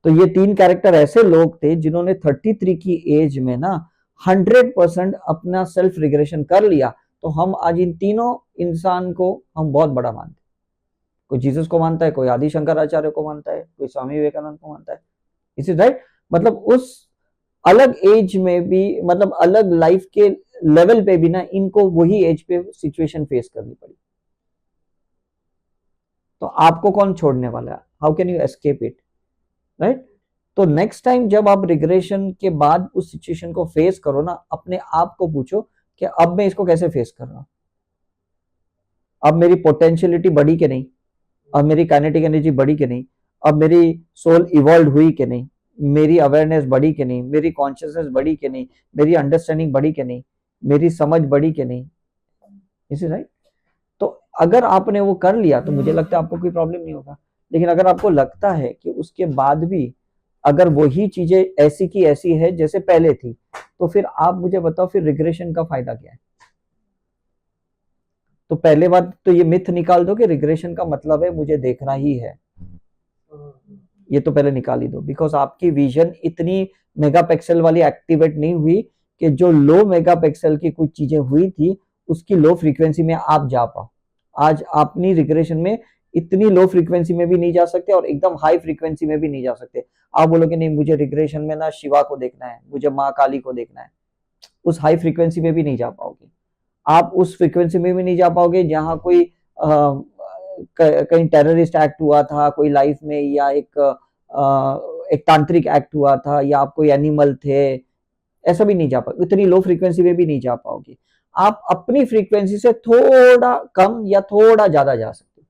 तो ये 3 कैरेक्टर ऐसे लोग थे जिन्होंने 33 की एज में ना 100% अपना सेल्फ रिग्रेशन कर लिया। तो हम आज इन तीनों इंसान को हम बहुत बड़ा मानते हैं। कोई जीसस को मानता है, कोई आदि शंकराचार्य को मानता है, कोई स्वामी विवेकानंद को मानता है। Is it right? मतलब उस अलग एज में भी, मतलब अलग लाइफ के लेवल पे भी ना, इनको वही एज पे सिचुएशन फेस करनी पड़ी। तो आपको कौन छोड़ने वाला है? How can you escape it, right? तो नेक्स्ट टाइम जब आप रिग्रेशन के बाद उस सिचुएशन को फेस करो ना, अपने आप को पूछो कि अब मैं इसको कैसे फेस कर रहा हूं, अब मेरी पोटेंशियलिटी बढ़ी कि नहीं, अब मेरी काइनेटिक एनर्जी बढ़ी कि नहीं, अब मेरी सोल इवॉल्व हुई कि नहीं, मेरी अवेयरनेस बढ़ी कि नहीं, मेरी कॉन्शियसनेस बढ़ी कि नहीं, मेरी अंडरस्टैंडिंग बढ़ी कि नहीं, मेरी समझ बढ़ी कि नहीं। Is it right? तो अगर आपने वो कर लिया तो मुझे लगता है आपको कोई प्रॉब्लम नहीं होगा। लेकिन अगर आपको लगता है कि उसके बाद भी अगर वही चीजें ऐसी की ऐसी है जैसे पहले थी, तो फिर आप मुझे बताओ, फिर रिग्रेशन का फायदा क्या है? तो पहले बात तो ये मिथ निकाल दो कि रिग्रेशन का मतलब है मुझे देखना ही है, ये तो पहले निकाल ही दो। बिकॉज आपकी विजन इतनी मेगापिक्सल वाली एक्टिवेट नहीं हुई कि जो लो मेगापिक्सल की कुछ चीजें हुई थी उसकी लो फ्रीक्वेंसी में आप जा पाओ। आज अपनी रिग्रेशन में इतनी लो फ्रीक्वेंसी में भी नहीं जा सकते और एकदम हाई फ्रीक्वेंसी में भी नहीं जा सकते। आप बोलोगे नहीं मुझे रिग्रेशन में ना शिवा को देखना है, मुझे माँ काली को देखना है, उस हाई फ्रीक्वेंसी में भी नहीं जा पाओगे। आप उस फ्रीक्वेंसी में भी नहीं जा पाओगे जहां कोई कहीं टेररिस्ट एक्ट हुआ था कोई लाइफ में, या एक तांत्रिक एक्ट हुआ था, या आप कोई एनिमल थे, ऐसा भी नहीं जा पाओगे। इतनी लो फ्रीक्वेंसी में भी नहीं जा पाओगे। आप अपनी फ्रीक्वेंसी से थोड़ा कम या थोड़ा ज्यादा जा सकते हो।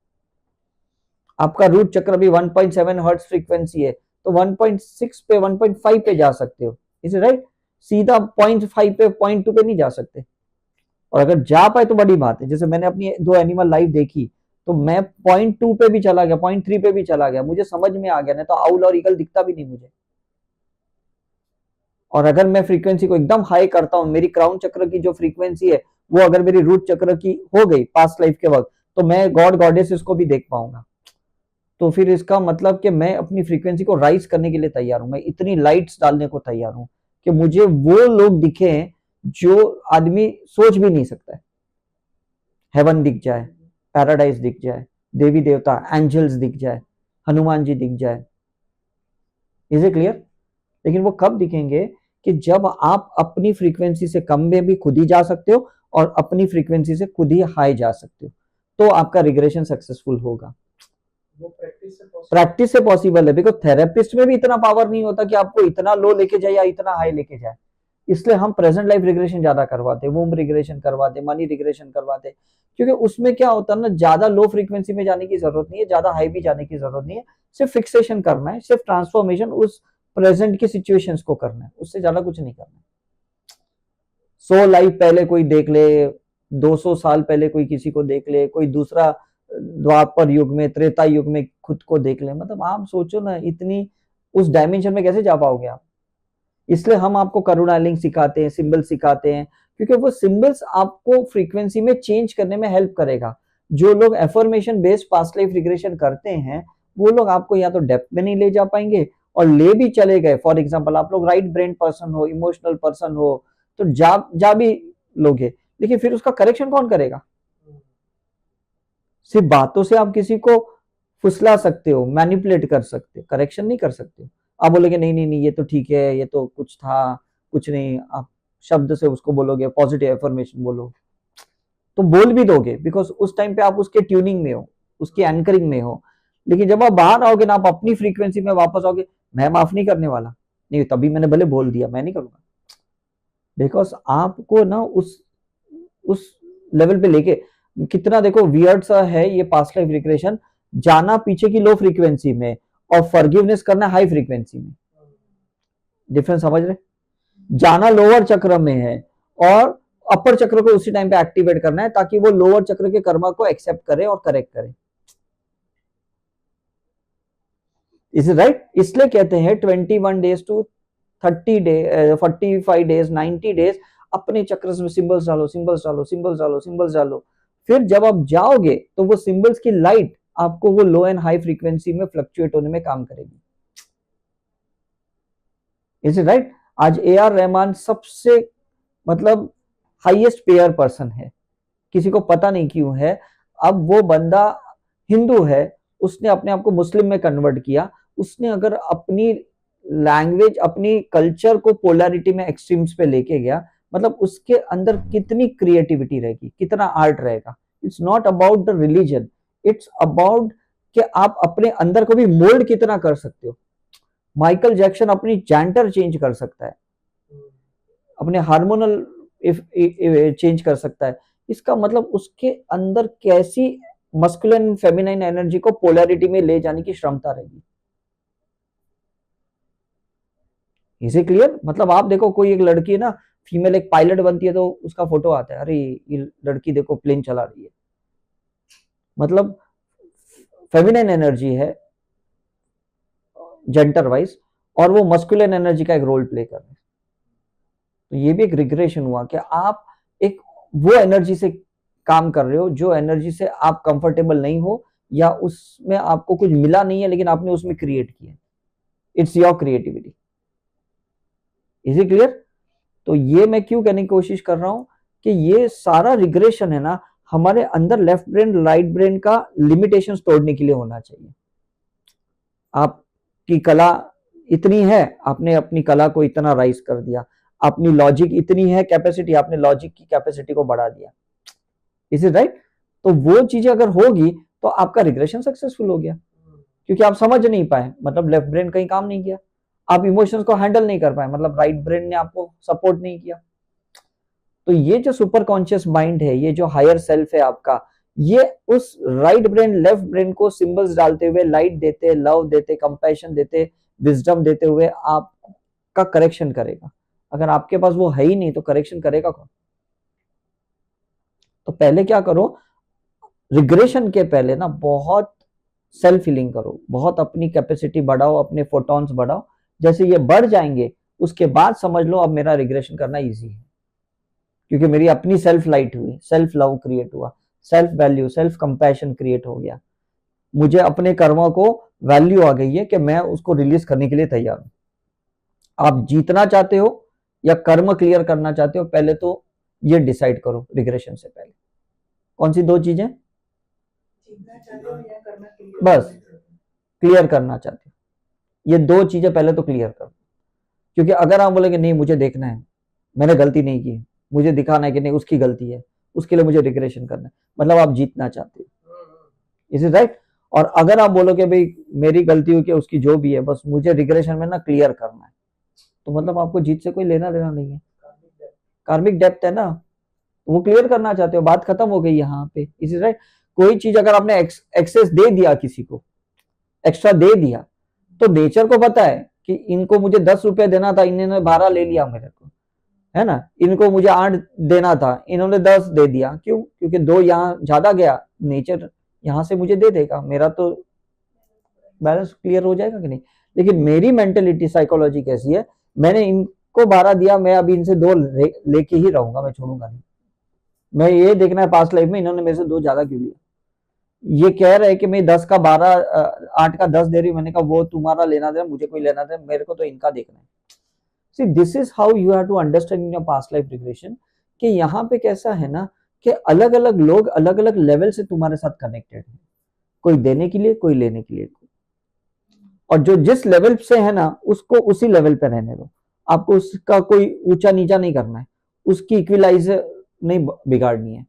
आपका रूट चक्र भी 1.7 हर्ट्ज फ्रीक्वेंसी है, तो 1.6 पे 1.5 पे जा सकते हो। Is right? सीधा 0.5 पे 0.2 पे नहीं जा सकते। और अगर जा पाए तो बड़ी बात है। जैसे मैंने अपनी 2 एनिमल लाइफ देखी, तो मैं 0.2 पे भी चला गया, 0.3 पे भी चला गया, मुझे समझ में आ गया, नहीं तो आउल और ईगल दिखता भी नहीं मुझे। और अगर मैं फ्रीक्वेंसी को एकदम हाई करता हूं, मेरी क्राउन चक्र की जो फ्रीक्वेंसी है वो अगर मेरी रूट चक्र की हो गई पास्ट लाइफ के वक्त, तो मैं गॉड गॉडेसेस को भी देख पाऊंगा। तो फिर इसका मतलब कि मैं अपनी फ्रीक्वेंसी को राइज करने के लिए तैयार हूं, मैं इतनी लाइट्स डालने को तैयार हूं कि मुझे वो लोग दिखे जो आदमी सोच भी नहीं सकता है। हेवन दिख जाए, पैराडाइज दिख जाए, देवी देवता एंजल्स दिख जाए, हनुमान जी दिख जाए। Is it clear? लेकिन वो कब दिखेंगे? कि जब आप अपनी फ्रीक्वेंसी से कम में भी खुद ही जा सकते हो और अपनी फ्रीक्वेंसी से खुद ही हाई जा सकते हो, तो आपका रिग्रेशन सक्सेसफुल होगा। वो प्रैक्टिस से पॉसिबल है। बिकॉज थेरेपिस्ट में भी इतना पावर नहीं होता कि आपको इतना लो लेके जाए या इतना हाई लेके जाए। इसलिए हम प्रेजेंट लाइफ रिग्रेशन ज्यादा करवाते, वूम रिग्रेशन करवाते, मनी रिग्रेशन करवाते, क्योंकि उसमें क्या होता है ना, ज्यादा लो फ्रीक्वेंसी में जाने की जरूरत नहीं है, ज्यादा हाई भी जाने की जरूरत नहीं है। सिर्फ फिक्सेशन करना है, सिर्फ ट्रांसफॉर्मेशन उस प्रेजेंट की सिचुएशंस को करना है, उससे ज्यादा कुछ नहीं करना है। 100 लाइफ पहले कोई देख ले, 200 साल पहले कोई किसी को देख ले, कोई दूसरा द्वापर युग में, त्रेता युग में खुद को देख ले, मतलब आप सोचो ना, इतनी उस डायमेंशन में कैसे जा पाओगे आप? इसलिए हम आपको करुणा लिंक सिखाते हैं, सिंबल सिखाते हैं, क्योंकि वो सिंबल्स आपको फ्रीक्वेंसी में चेंज करने में हेल्प करेगा। जो लोग affirmation based past life regression करते हैं, वो लोग आपको या तो डेप्थ में नहीं ले जा पाएंगे, और ले भी चले गए, फॉर एग्जाम्पल आप लोग राइट ब्रेन पर्सन हो, इमोशनल पर्सन हो, तो जा भी लोगे, लेकिन फिर उसका करेक्शन कौन करेगा? सिर्फ बातों से आप किसी को फुसला सकते हो, मैनिपुलेट कर सकते हो, करेक्शन नहीं कर सकते हो। आप बोलोगे नहीं नहीं नहीं, ये तो ठीक है, ये तो कुछ था, कुछ नहीं, आप शब्द से उसको बोलोगे, पॉजिटिव एफर्मेशन बोलो, तो बोल भी दोगे, बिकॉज उस टाइम पे आप उसके ट्यूनिंग में हो, उसकी एंकरिंग में हो। लेकिन जब आप बाहर आओगे ना, आप अपनी फ्रीक्वेंसी में वापस आओगे, मैं माफ नहीं करने वाला, नहीं तभी मैंने भले बोल दिया, मैं नहीं करूंगा, बिकॉज आपको ना उस लेवल पे लेके कितना, देखो वियर्ड सा है ये पास्ट लाइफ रिग्रेशन, जाना पीछे की लो फ्रीक्वेंसी में और फॉरगिवनेस करना हाई फ्रीक्वेंसी में, डिफरेंस समझ रहे? जाना लोअर चक्र में है और अपर चक्र को उसी टाइम पे एक्टिवेट करना है ताकि वो लोअर चक्र के कर्मा को एक्सेप्ट करे और करेक्ट करे। Is right? इसलिए कहते हैं 21 days to 30 day 45 days 90 days अपने चक्र में सिंबल्स डालो, सिंबल्स डालो, सिंबल्स डालो, सिंबल्स डालो। फिर जब आप जाओगे तो वो सिंबल्स की लाइट आपको वो लो एंड हाई फ्रीक्वेंसी में फ्लक्चुएट होने में काम करेगी। Is it right? आज ए आर रहमान सबसे मतलब हाईएस्ट पेयर पर्सन है, किसी को पता नहीं क्यों है। अब वो बंदा हिंदू है, उसने अपने आप को मुस्लिम में कन्वर्ट किया, उसने अगर अपनी लैंग्वेज अपनी कल्चर को पोलैरिटी में एक्सट्रीम्स पे लेके गया, मतलब उसके अंदर कितनी क्रिएटिविटी रहेगी, कितना आर्ट रहेगा। It's not about the religion, it's about कि आप अपने अंदर को भी मोल्ड कितना कर सकते हो। माइकल जैक्सन अपनी जैंटर चेंज कर सकता है, अपने हार्मोनल चेंज कर सकता है। इसका मतलब उसके अंदर कैसी मस्कुलिन फेमिनाइन एनर्जी को पोलैरिटी में ले जाने की क्षमता रहेगी। इसे क्लियर? मतलब आप देखो कोई एक लड़की है ना, फीमेल एक पायलट बनती है तो उसका फोटो आता है, अरे ये लड़की देखो प्लेन चला रही है, मतलब फेमिनाइन एनर्जी है जेंडर वाइज, और वो मस्कुलिन एनर्जी का एक रोल प्ले कर रहे हैं। तो ये भी एक रिग्रेशन हुआ कि आप एक वो एनर्जी से काम कर रहे हो जो एनर्जी से आप कंफर्टेबल नहीं हो, या उसमें आपको कुछ मिला नहीं है लेकिन आपने उसमें क्रिएट किया। It's your creativity. Is it clear? तो ये मैं क्यों कहने की कोशिश कर रहा हूं कि ये सारा रिग्रेशन है ना, हमारे अंदर लेफ्ट ब्रेन राइट ब्रेन का लिमिटेशन तोड़ने के लिए होना चाहिए। आपकी कला इतनी है, आपने अपनी कला को इतना राइज कर दिया, अपनी लॉजिक इतनी है कैपेसिटी, आपने लॉजिक की कैपेसिटी को बढ़ा दिया। Is it right? तो वो चीजें अगर होगी तो आपका रिग्रेशन सक्सेसफुल हो गया, क्योंकि आप समझ नहीं पाए, मतलब लेफ्ट ब्रेन कहीं काम नहीं किया, आप इमोशंस को हैंडल नहीं कर पाए, मतलब राइट ब्रेन ने आपको सपोर्ट नहीं किया। तो ये जो सुपर कॉन्शियस माइंड है, ये जो हायर सेल्फ है आपका, ये उस राइट ब्रेन लेफ्ट ब्रेन को सिंबल्स डालते हुए, लाइट देते, लव देते, कंपैशन देते, विजडम देते हुए आपका करेक्शन करेगा। अगर आपके पास वो है ही नहीं तो करेक्शन करेगा कौन? तो पहले क्या करो, रिग्रेशन के पहले ना बहुत सेल्फ हीलिंग करो, बहुत अपनी कैपेसिटी बढ़ाओ, अपने फोटॉन्स बढ़ाओ। जैसे ये बढ़ जाएंगे उसके बाद समझ लो अब मेरा रिग्रेशन करना इजी है, क्योंकि मेरी अपनी सेल्फ लाइट हुई, सेल्फ लव क्रिएट हुआ, self value, self compassion create हो गया, मुझे अपने कर्मों को वैल्यू आ गई है कि मैं उसको रिलीज करने के लिए तैयार हूं। आप जीतना चाहते हो या कर्म क्लियर करना चाहते हो, पहले तो ये डिसाइड करो रिग्रेशन से पहले। कौन सी दो चीजें? बस क्लियर करना चाहते हो, ये दो चीजें पहले तो क्लियर करो। क्योंकि अगर आप बोलेंगे नहीं मुझे देखना है, मैंने गलती नहीं की, मुझे दिखाना है कि नहीं उसकी गलती है, उसके लिए मुझे रिग्रेशन करना है, मतलब आप जीतना चाहते हो। Is it right? और अगर आप बोलोगे भाई मेरी गलती हो कि उसकी जो भी है, बस मुझे रिग्रेशन में ना क्लियर करना है, तो मतलब आपको जीत से कोई लेना देना नहीं है। कार्मिक डेप्थ है ना, वो क्लियर करना चाहते हो, बात खत्म हो गई यहाँ पे। Is it right? कोई चीज अगर आपने एक्सेस दे दिया, किसी को एक्स्ट्रा दे दिया, तो नेचर को पता है कि इनको मुझे 10 रुपए देना था, इन्होंने 12 ले लिया मेरे को, है ना, इनको मुझे 8 देना था, इन्होंने 10 दे दिया। क्यों? क्योंकि 2 यहाँ ज्यादा गया, नेचर यहां से मुझे दे देगा, मेरा तो बैलेंस क्लियर हो जाएगा कि नहीं। लेकिन मेरी मेंटेलिटी साइकोलॉजी कैसी है, मैंने इनको 12 दिया, मैं अभी इनसे 2 लेके ही रहूंगा, मैं छोड़ूंगा नहीं। मैं ये देखना है पास्ट लाइफ में इन्होंने मेरे से 2 ज्यादा क्यों लिया। ये कह रहे हैं कि मैं 10 का 12 8 का 10 दे रही हूँ, मैंने कहा वो तुम्हारा लेना देना, मुझे कोई लेना देना, मेरे को तो इनका देखना है। See this is how you have to understand in your past life regression, कि यहाँ पे कैसा है ना कि अलग अलग लोग अलग अलग लेवल से तुम्हारे साथ कनेक्टेड है, कोई देने के लिए, कोई लेने के लिए, और जो जिस लेवल से है ना उसको उसी लेवल पे रहने दो। आपको उसका कोई ऊंचा नीचा नहीं करना है, उसकी इक्विलाइजर नहीं बिगाड़नी है,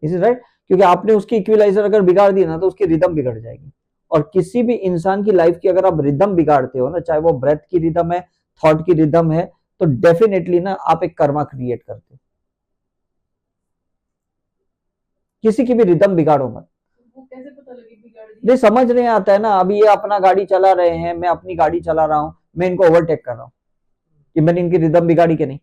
इज इट राइट? क्योंकि आपने उसकी इक्विलाइजर अगर बिगाड़ दी ना तो उसकी रिदम बिगड़ जाएगी। और किसी भी इंसान की लाइफ की अगर आप रिदम बिगाड़ते हो ना, चाहे वो ब्रेथ की रिदम है, थॉट की रिदम है, तो डेफिनेटली ना आप एक कर्मा क्रिएट करते हो। किसी की भी रिदम बिगाड़ो मत। वो कैसे पता लगे बिगाड़ दी? नहीं समझ नहीं आता है ना, अभी ये अपना गाड़ी चला रहे हैं, मैं अपनी गाड़ी चला रहा हूं, मैं इनको ओवरटेक कर रहा हूं, कि मैंने इनकी रिदम बिगाड़ी कि नहीं?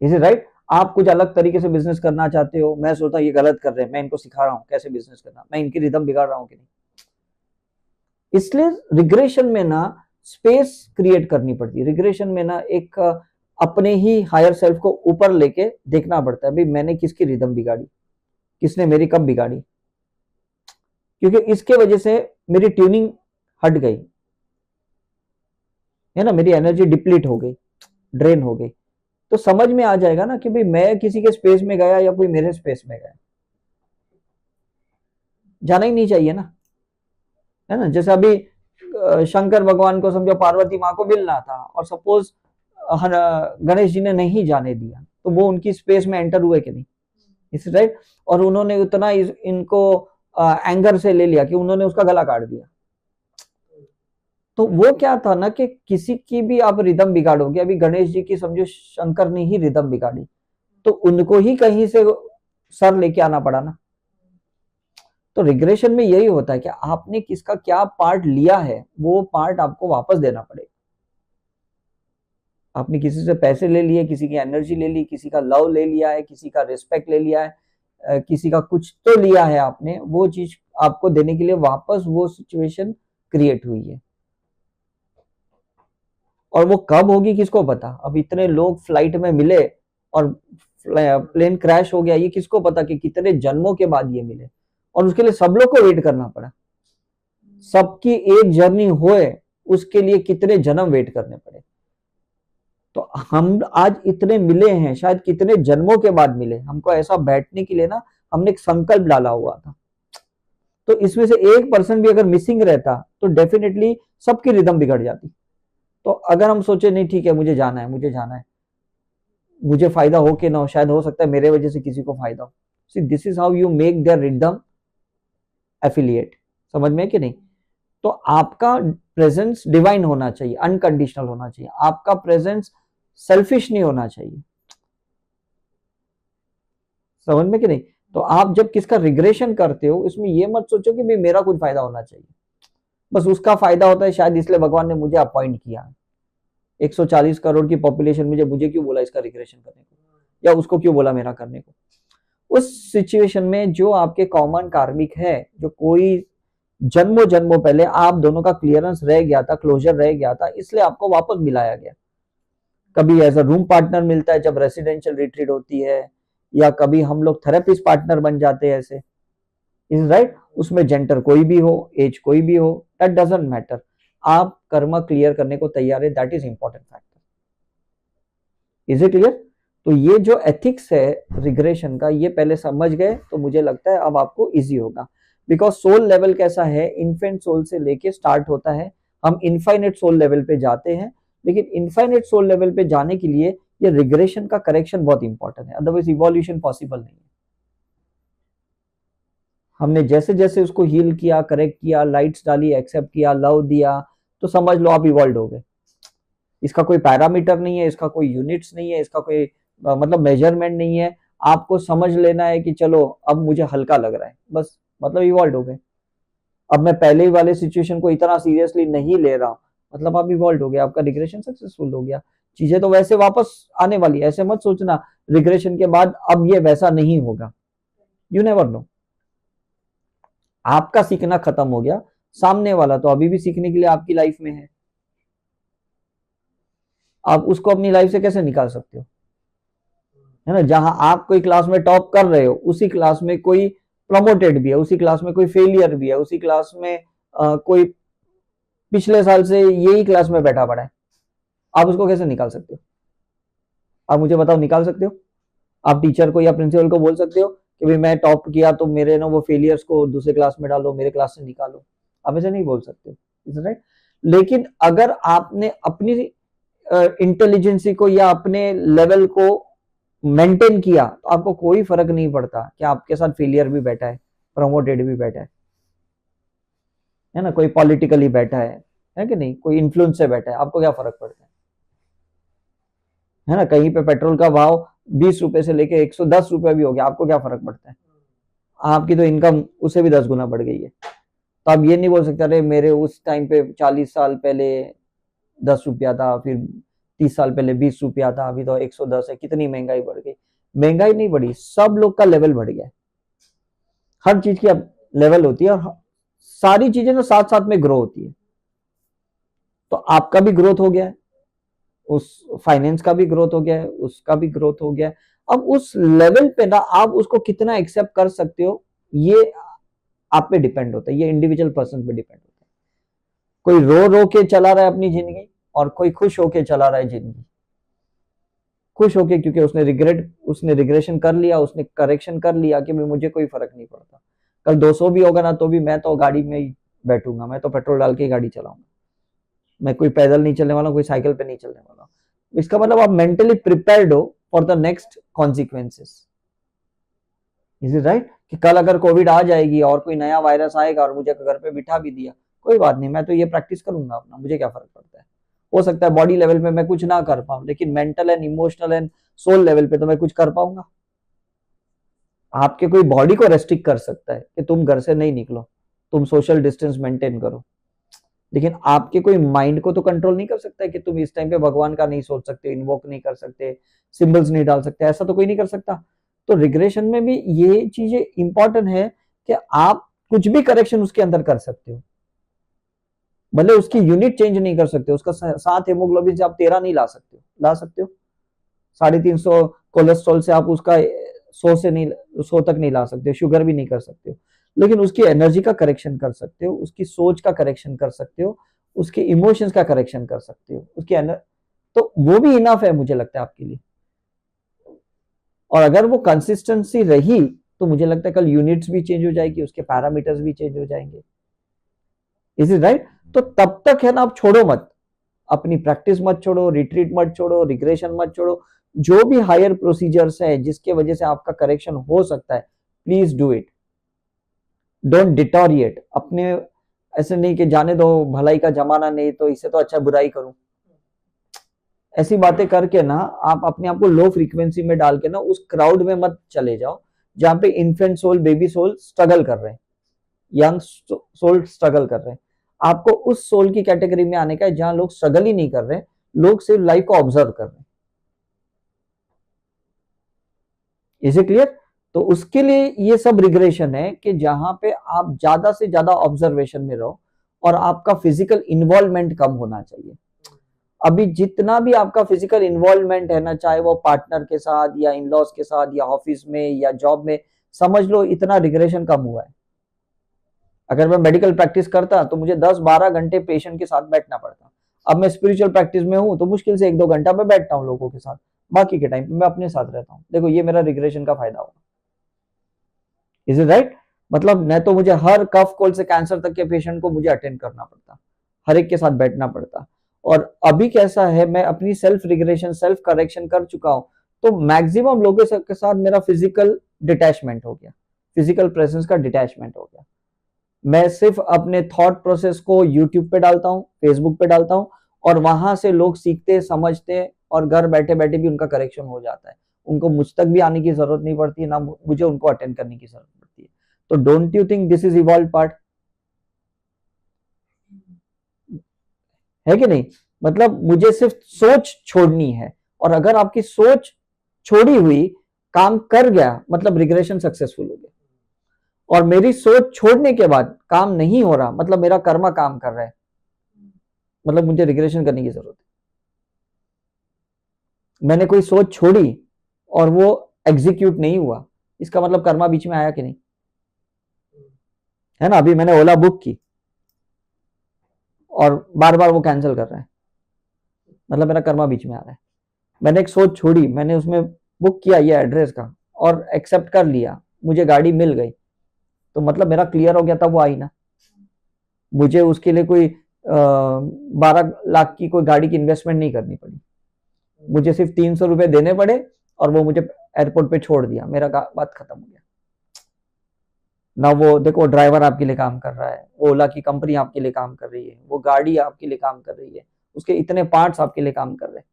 Is it right? आप कुछ अलग तरीके से बिजनेस करना चाहते हो, मैं सोचता हूँ ये गलत कर रहे हैं, मैं इनको सिखा रहा हूँ कैसे बिजनेस करना, मैं इनकी रिदम बिगाड़ रहा हूँ कि नहीं? इसलिए रिग्रेशन में ना स्पेस क्रिएट करनी पड़ती है। रिग्रेशन में ना एक अपने ही हायर सेल्फ को ऊपर लेके देखना पड़ता है, भाई मैंने किसकी रिदम बिगाड़ी, किसने मेरी कब बिगाड़ी, क्योंकि इसके वजह से मेरी ट्यूनिंग हट गई है ना, मेरी एनर्जी डिप्लीट हो गई, ड्रेन हो गई। तो समझ में आ जाएगा ना कि भाई मैं किसी के स्पेस में गया या कोई मेरे स्पेस में गया, जाना ही नहीं चाहिए ना, है ना? जैसे अभी शंकर भगवान को समझो पार्वती माँ को मिलना था, और सपोज गणेश जी ने नहीं जाने दिया, तो वो उनकी स्पेस में एंटर हुए कि नहीं? इस राइट? और उन्होंने उतना इनको एंगर से ले लिया कि उन्होंने उसका गला काट दिया। तो वो क्या था ना कि किसी की भी आप रिदम बिगाड़ोगे, अभी गणेश जी की समझो शंकर ने ही रिदम बिगाड़ी, तो उनको ही कहीं से सर लेके आना पड़ा ना। तो रिग्रेशन में यही होता है कि आपने किसका क्या पार्ट लिया है, वो पार्ट आपको वापस देना पड़ेगा। आपने किसी से पैसे ले लिए, किसी की एनर्जी ले ली, किसी का लव ले लिया है, किसी का रिस्पेक्ट ले लिया है, किसी का कुछ तो लिया है आपने, वो चीज आपको देने के लिए वापस वो सिचुएशन क्रिएट हुई है। और वो कब होगी किसको पता? अब इतने लोग फ्लाइट में मिले और प्लेन क्रैश हो गया, ये किसको पता कि कितने जन्मों के बाद ये मिले, और उसके लिए सब लोग को वेट करना पड़ा। सबकी एक जर्नी होए उसके लिए कितने जन्म वेट करने पड़े। तो हम आज इतने मिले हैं, शायद कितने जन्मों के बाद मिले, हमको ऐसा बैठने के लिए ना हमने एक संकल्प डाला हुआ था। तो इसमें से एक पर्सन भी अगर मिसिंग रहता तो डेफिनेटली सबकी रिदम बिगड़ जाती। तो अगर हम सोचे नहीं ठीक है मुझे जाना है, मुझे जाना है, मुझे फायदा हो कि ना हो, शायद हो सकता है मेरे वजह से किसी को फायदा हो। सी this is how you make their rhythm affiliate. समझ में कि नहीं? तो आपका प्रेजेंस डिवाइन होना चाहिए, अनकंडीशनल होना चाहिए, आपका प्रेजेंस सेल्फिश नहीं होना चाहिए। समझ में कि नहीं? तो आप जब किसका रिग्रेशन करते हो, इसमें ये मत सोचो कि भाई मेरा कुछ फायदा होना चाहिए, बस उसका फायदा होता है, शायद इसलिए भगवान ने मुझे अपॉइंट किया, 140 करोड़ की पॉपुलेशन मुझे क्यों बोला इसका रिग्रेशन करने को, या उसको क्यों बोला मेरा करने को। उस सिचुएशन में जो आपके कॉमन कार्मिक है, जो कोई जन्मों जन्मों पहले आप दोनों का क्लियरेंस रह गया था, क्लोजर रह गया था, इसलिए आपको वापस मिलाया गया। कभी एज अ रूम पार्टनर मिलता है जब रेसिडेंशियल रिट्रीट होती है, या कभी हम लोग थेरेपिस्ट पार्टनर बन जाते हैं ऐसे, इज राइट? उसमें जेंडर कोई भी हो, एज कोई भी हो, दैट डजंट मैटर, आप कर्म क्लियर करने को तैयार है, that is important factor. Is it clear? तो ये जो एथिक्स है रिग्रेशन का, ये पहले समझ गए तो मुझे लगता है अब आपको इजी होगा। बिकॉज सोल लेवल कैसा है, इन्फेंट सोल से लेके स्टार्ट होता है, हम इनफाइनेट सोल लेवल पे जाते हैं, लेकिन इनफाइनेट सोल लेवल पे जाने के लिए ये रिग्रेशन का करेक्शन बहुत इंपॉर्टेंट है, अदरवाइज इवोल्यूशन पॉसिबल नहीं है। हमने जैसे जैसे उसको हील किया, करेक्ट किया, लाइट्स डाली, एक्सेप्ट किया, लव दिया, तो समझ लो आप इवॉल्व हो गए। इसका कोई पैरामीटर नहीं है, इसका कोई यूनिट्स नहीं है, इसका कोई मतलब मेजरमेंट नहीं है, आपको समझ लेना है कि चलो अब मुझे हल्का लग रहा है, बस मतलब इवॉल्व हो गए। अब मैं पहले ही वाले सिचुएशन को इतना सीरियसली नहीं ले रहा हूं, मतलब आप इवॉल्व हो गया, आपका रिग्रेशन सक्सेसफुल हो गया। चीजें तो वैसे वापस आने वाली, ऐसे मत सोचना रिग्रेशन के बाद अब ये वैसा नहीं होगा, यू नेवर नो। आपका सीखना खत्म हो गया, सामने वाला तो अभी भी सीखने के लिए आपकी लाइफ में है, आप उसको अपनी लाइफ से कैसे निकाल सकते हो, है ना? जहां आप कोई क्लास में टॉप कर रहे हो, उसी क्लास में कोई प्रमोटेड भी है, उसी क्लास में कोई फेलियर भी है, उसी क्लास में कोई पिछले साल से यही क्लास में बैठा पड़ा है, आप उसको कैसे निकाल सकते हो? आप मुझे बताओ, निकाल सकते हो? आप टीचर को या प्रिंसिपल को बोल सकते हो कि भाई मैं टॉप किया तो मेरे ना वो फेलियर्स को दूसरे क्लास में डालो, मेरे क्लास से निकालो? आप ऐसे नहीं बोल सकते हो, राइट? लेकिन अगर आपने अपनी इंटेलिजेंसी को या अपने लेवल को मेंटेन किया तो आपको कोई फर्क नहीं पड़ता कि आपके साथ फेलियर भी बैठा है, प्रमोटेड भी बैठा है ना, कोई पॉलिटिकली बैठा है कि नहीं, कोई इन्फ्लुएंस से बैठा है, आपको क्या फर्क पड़ता है ना। कहीं पे पेट्रोल का भाव 20 रुपए से लेके 110 रुपए भी हो गया, आपको क्या फर्क पड़ता है, आपकी तो इनकम उससे भी 10 गुना बढ़ गई है। तो आप ये नहीं बोल सकते अरे मेरे उस टाइम पे 40 साल पहले 10 रुपया था, फिर 30 साल पहले 20 रुपया था, अभी तो 110 है, कितनी महंगाई बढ़ गई। महंगाई नहीं बढ़ी, सब लोग का लेवल बढ़ गया है। हर चीज की अब लेवल होती है और सारी चीजें ना साथ साथ में ग्रो होती है। तो आपका भी ग्रोथ हो गया है, उस फाइनेंस का भी ग्रोथ हो गया है, उसका भी ग्रोथ हो गया है। अब उस लेवल पे ना आप उसको कितना एक्सेप्ट कर सकते हो, ये आप पे डिपेंड होता है, ये इंडिविजुअल पर्सन पे डिपेंड होता है। कोई रो रो के चला रहा है अपनी जिंदगी और कोई खुश होके चला रहा है जिंदगी। खुश होके क्योंकि उसने रिग्रेशन कर लिया, उसने करेक्शन कर लिया कि मुझे कोई फर्क नहीं पड़ता, कल 200 भी होगा ना तो भी मैं तो गाड़ी में ही बैठूंगा, मैं तो पेट्रोल डाल के ही गाड़ी चलाऊंगा, मैं कोई पैदल नहीं चलने वाला, कोई साइकिल पे नहीं चलने वाला। इसका मतलब आप मेंटली प्रिपेयर्ड हो for the next consequences. Is it right कि कल अगर कोविड आ जाएगी और कोई नया वायरस आएगा और मुझे घर पे बिठा भी दिया, कोई बात नहीं, मैं तो ये प्रैक्टिस करूंगा अपना, मुझे क्या फर्क पड़ता है। हो सकता है बॉडी लेवल पे मैं कुछ ना कर पाऊं, लेकिन mental and emotional and soul level पे तो मैं कुछ कर पाऊंगा। आपके कोई बॉडी को रेस्ट्रिक्ट कर सकता है कि तुम घर से नहीं निकलो, तुम सोशल डिस्टेंस मेंटेन करो, लेकिन आपके कोई माइंड को तो कंट्रोल नहीं कर सकता है कि तुम इस टाइम पे भगवान का नहीं सोच सकते, इन्वोक नहीं कर सकते, सिंबल्स नहीं डाल सकते, ऐसा तो कोई नहीं कर सकता। तो रिग्रेशन में भी ये चीजें इंपॉर्टेंट है कि आप कुछ भी करेक्शन उसके अंदर कर सकते हो, भले उसकी यूनिट चेंज नहीं कर सकते, उसका 7 हेमोग्लोबिन से आप 13 नहीं ला सकते हो, ला सकते हो 350 कोलेस्ट्रॉल से आप उसका 100 से नहीं 100 तक नहीं ला सकते, शुगर भी नहीं कर सकते हो, लेकिन उसकी एनर्जी का करेक्शन कर सकते हो, उसकी सोच का करेक्शन कर सकते हो, उसके इमोशंस का करेक्शन कर सकते हो, उसकी तो वो भी इनफ है मुझे लगता है आपके लिए। और अगर वो कंसिस्टेंसी रही तो मुझे लगता है कल यूनिट्स भी चेंज हो जाएगी, उसके पैरामीटर्स भी चेंज हो जाएंगे। Is it right? तो तब तक है ना आप छोड़ो मत, अपनी प्रैक्टिस मत छोड़ो, रिट्रीट मत छोड़ो, रिग्रेशन मत छोड़ो, जो भी हायर प्रोसीजर्स है जिसके वजह से आपका करेक्शन हो सकता है, please do it, don't deteriorate अपने। ऐसे नहीं कि जाने दो भलाई का जमाना नहीं तो इससे तो अच्छा बुराई करूं, ऐसी बातें करके ना आप अपने आप को लो फ्रीक्वेंसी में डाल के ना उस क्राउड में मत चले जाओ जहां पे infant soul, baby soul struggle कर रहे हैं, यंग सोल स्ट्रगल कर रहे हैं। आपको उस सोल की कैटेगरी में आने का है जहां लोग स्ट्रगल ही नहीं कर रहे, लोग सिर्फ लाइफ को ऑब्जर्व कर रहे हैं। Is it clear? तो उसके लिए ये सब रिग्रेशन है कि जहां पे आप ज्यादा से ज्यादा ऑब्जर्वेशन में रहो और आपका फिजिकल इन्वॉल्वमेंट कम होना चाहिए। अभी जितना भी आपका फिजिकल इन्वॉल्वमेंट है ना, चाहे वो पार्टनर के साथ या इन लॉज के साथ या ऑफिस में या जॉब में, समझ लो इतना रिग्रेशन कम हुआ है। अगर मैं मेडिकल प्रैक्टिस करता तो मुझे 10-12 घंटे पेशेंट के साथ बैठना पड़ता, अब मैं स्पिरिचुअल प्रैक्टिस में हूं तो मुश्किल से 1-2 घंटा मैं बैठता हूं लोगों के साथ, बाकी के टाइम पे मैं अपने साथ रहता हूं। देखो ये मेरा रिग्रेशन का फायदा होगा। Is it right? मतलब न तो मुझे हर कफ कोल्ड से कैंसर तक के पेशेंट को मुझे अटेंड करना पड़ता, हर एक के साथ बैठना पड़ता। और अभी कैसा है, मैं अपनी सेल्फ रिग्रेशन, सेल्फ करेक्शन कर चुका हूं, तो मैक्सिमम लोगों के साथ मेरा फिजिकल डिटैचमेंट हो गया, फिजिकल प्रेजेंस का डिटैचमेंट हो गया। मैं सिर्फ अपने थॉट प्रोसेस को यूट्यूब पे डालता हूँ, फेसबुक पे डालता हूँ, और वहां से लोग सीखते, समझते और घर बैठे बैठे भी उनका करेक्शन हो जाता है। उनको मुझ तक भी आने की जरूरत नहीं पड़ती, ना मुझे उनको अटेंड करने की जरूरत पड़ती है। तो don't you think this is evolve part? है कि नहीं? मतलब मुझे सिर्फ सोच छोड़नी है, और अगर आपकी सोच छोड़ी हुई काम कर गया मतलब रिग्रेशन सक्सेसफुल हो गया। और मेरी सोच छोड़ने के बाद काम नहीं हो रहा मतलब मेरा कर्मा काम कर रहा है, मतलब मुझे रिग्रेशन करने की जरूरत है। मैंने कोई सोच छोड़ी और वो एग्जीक्यूट नहीं हुआ, इसका मतलब कर्मा बीच में आया कि नहीं? है ना? अभी मैंने ओला बुक की और बार बार वो कैंसिल कर रहा है, मतलब मेरा कर्मा बीच में आ रहा है। मैंने एक सोच छोड़ी, मैंने उसमें बुक किया ये एड्रेस का और एक्सेप्ट कर लिया, मुझे गाड़ी मिल गई, तो मतलब मेरा क्लियर हो गया था, वो आई ना। मुझे उसके लिए कोई 12 लाख की कोई गाड़ी की इन्वेस्टमेंट नहीं करनी पड़ी, मुझे सिर्फ 300 रुपए देने पड़े और वो मुझे एयरपोर्ट पे छोड़ दिया, मेरा बात खत्म हो गया ना। वो देखो ड्राइवर आपके लिए काम कर रहा है, ओला की कंपनी आपके लिए काम कर रही है, वो गाड़ी आपके लिए काम कर रही है, उसके इतने पार्ट्स आपके लिए काम कर रहे हैं।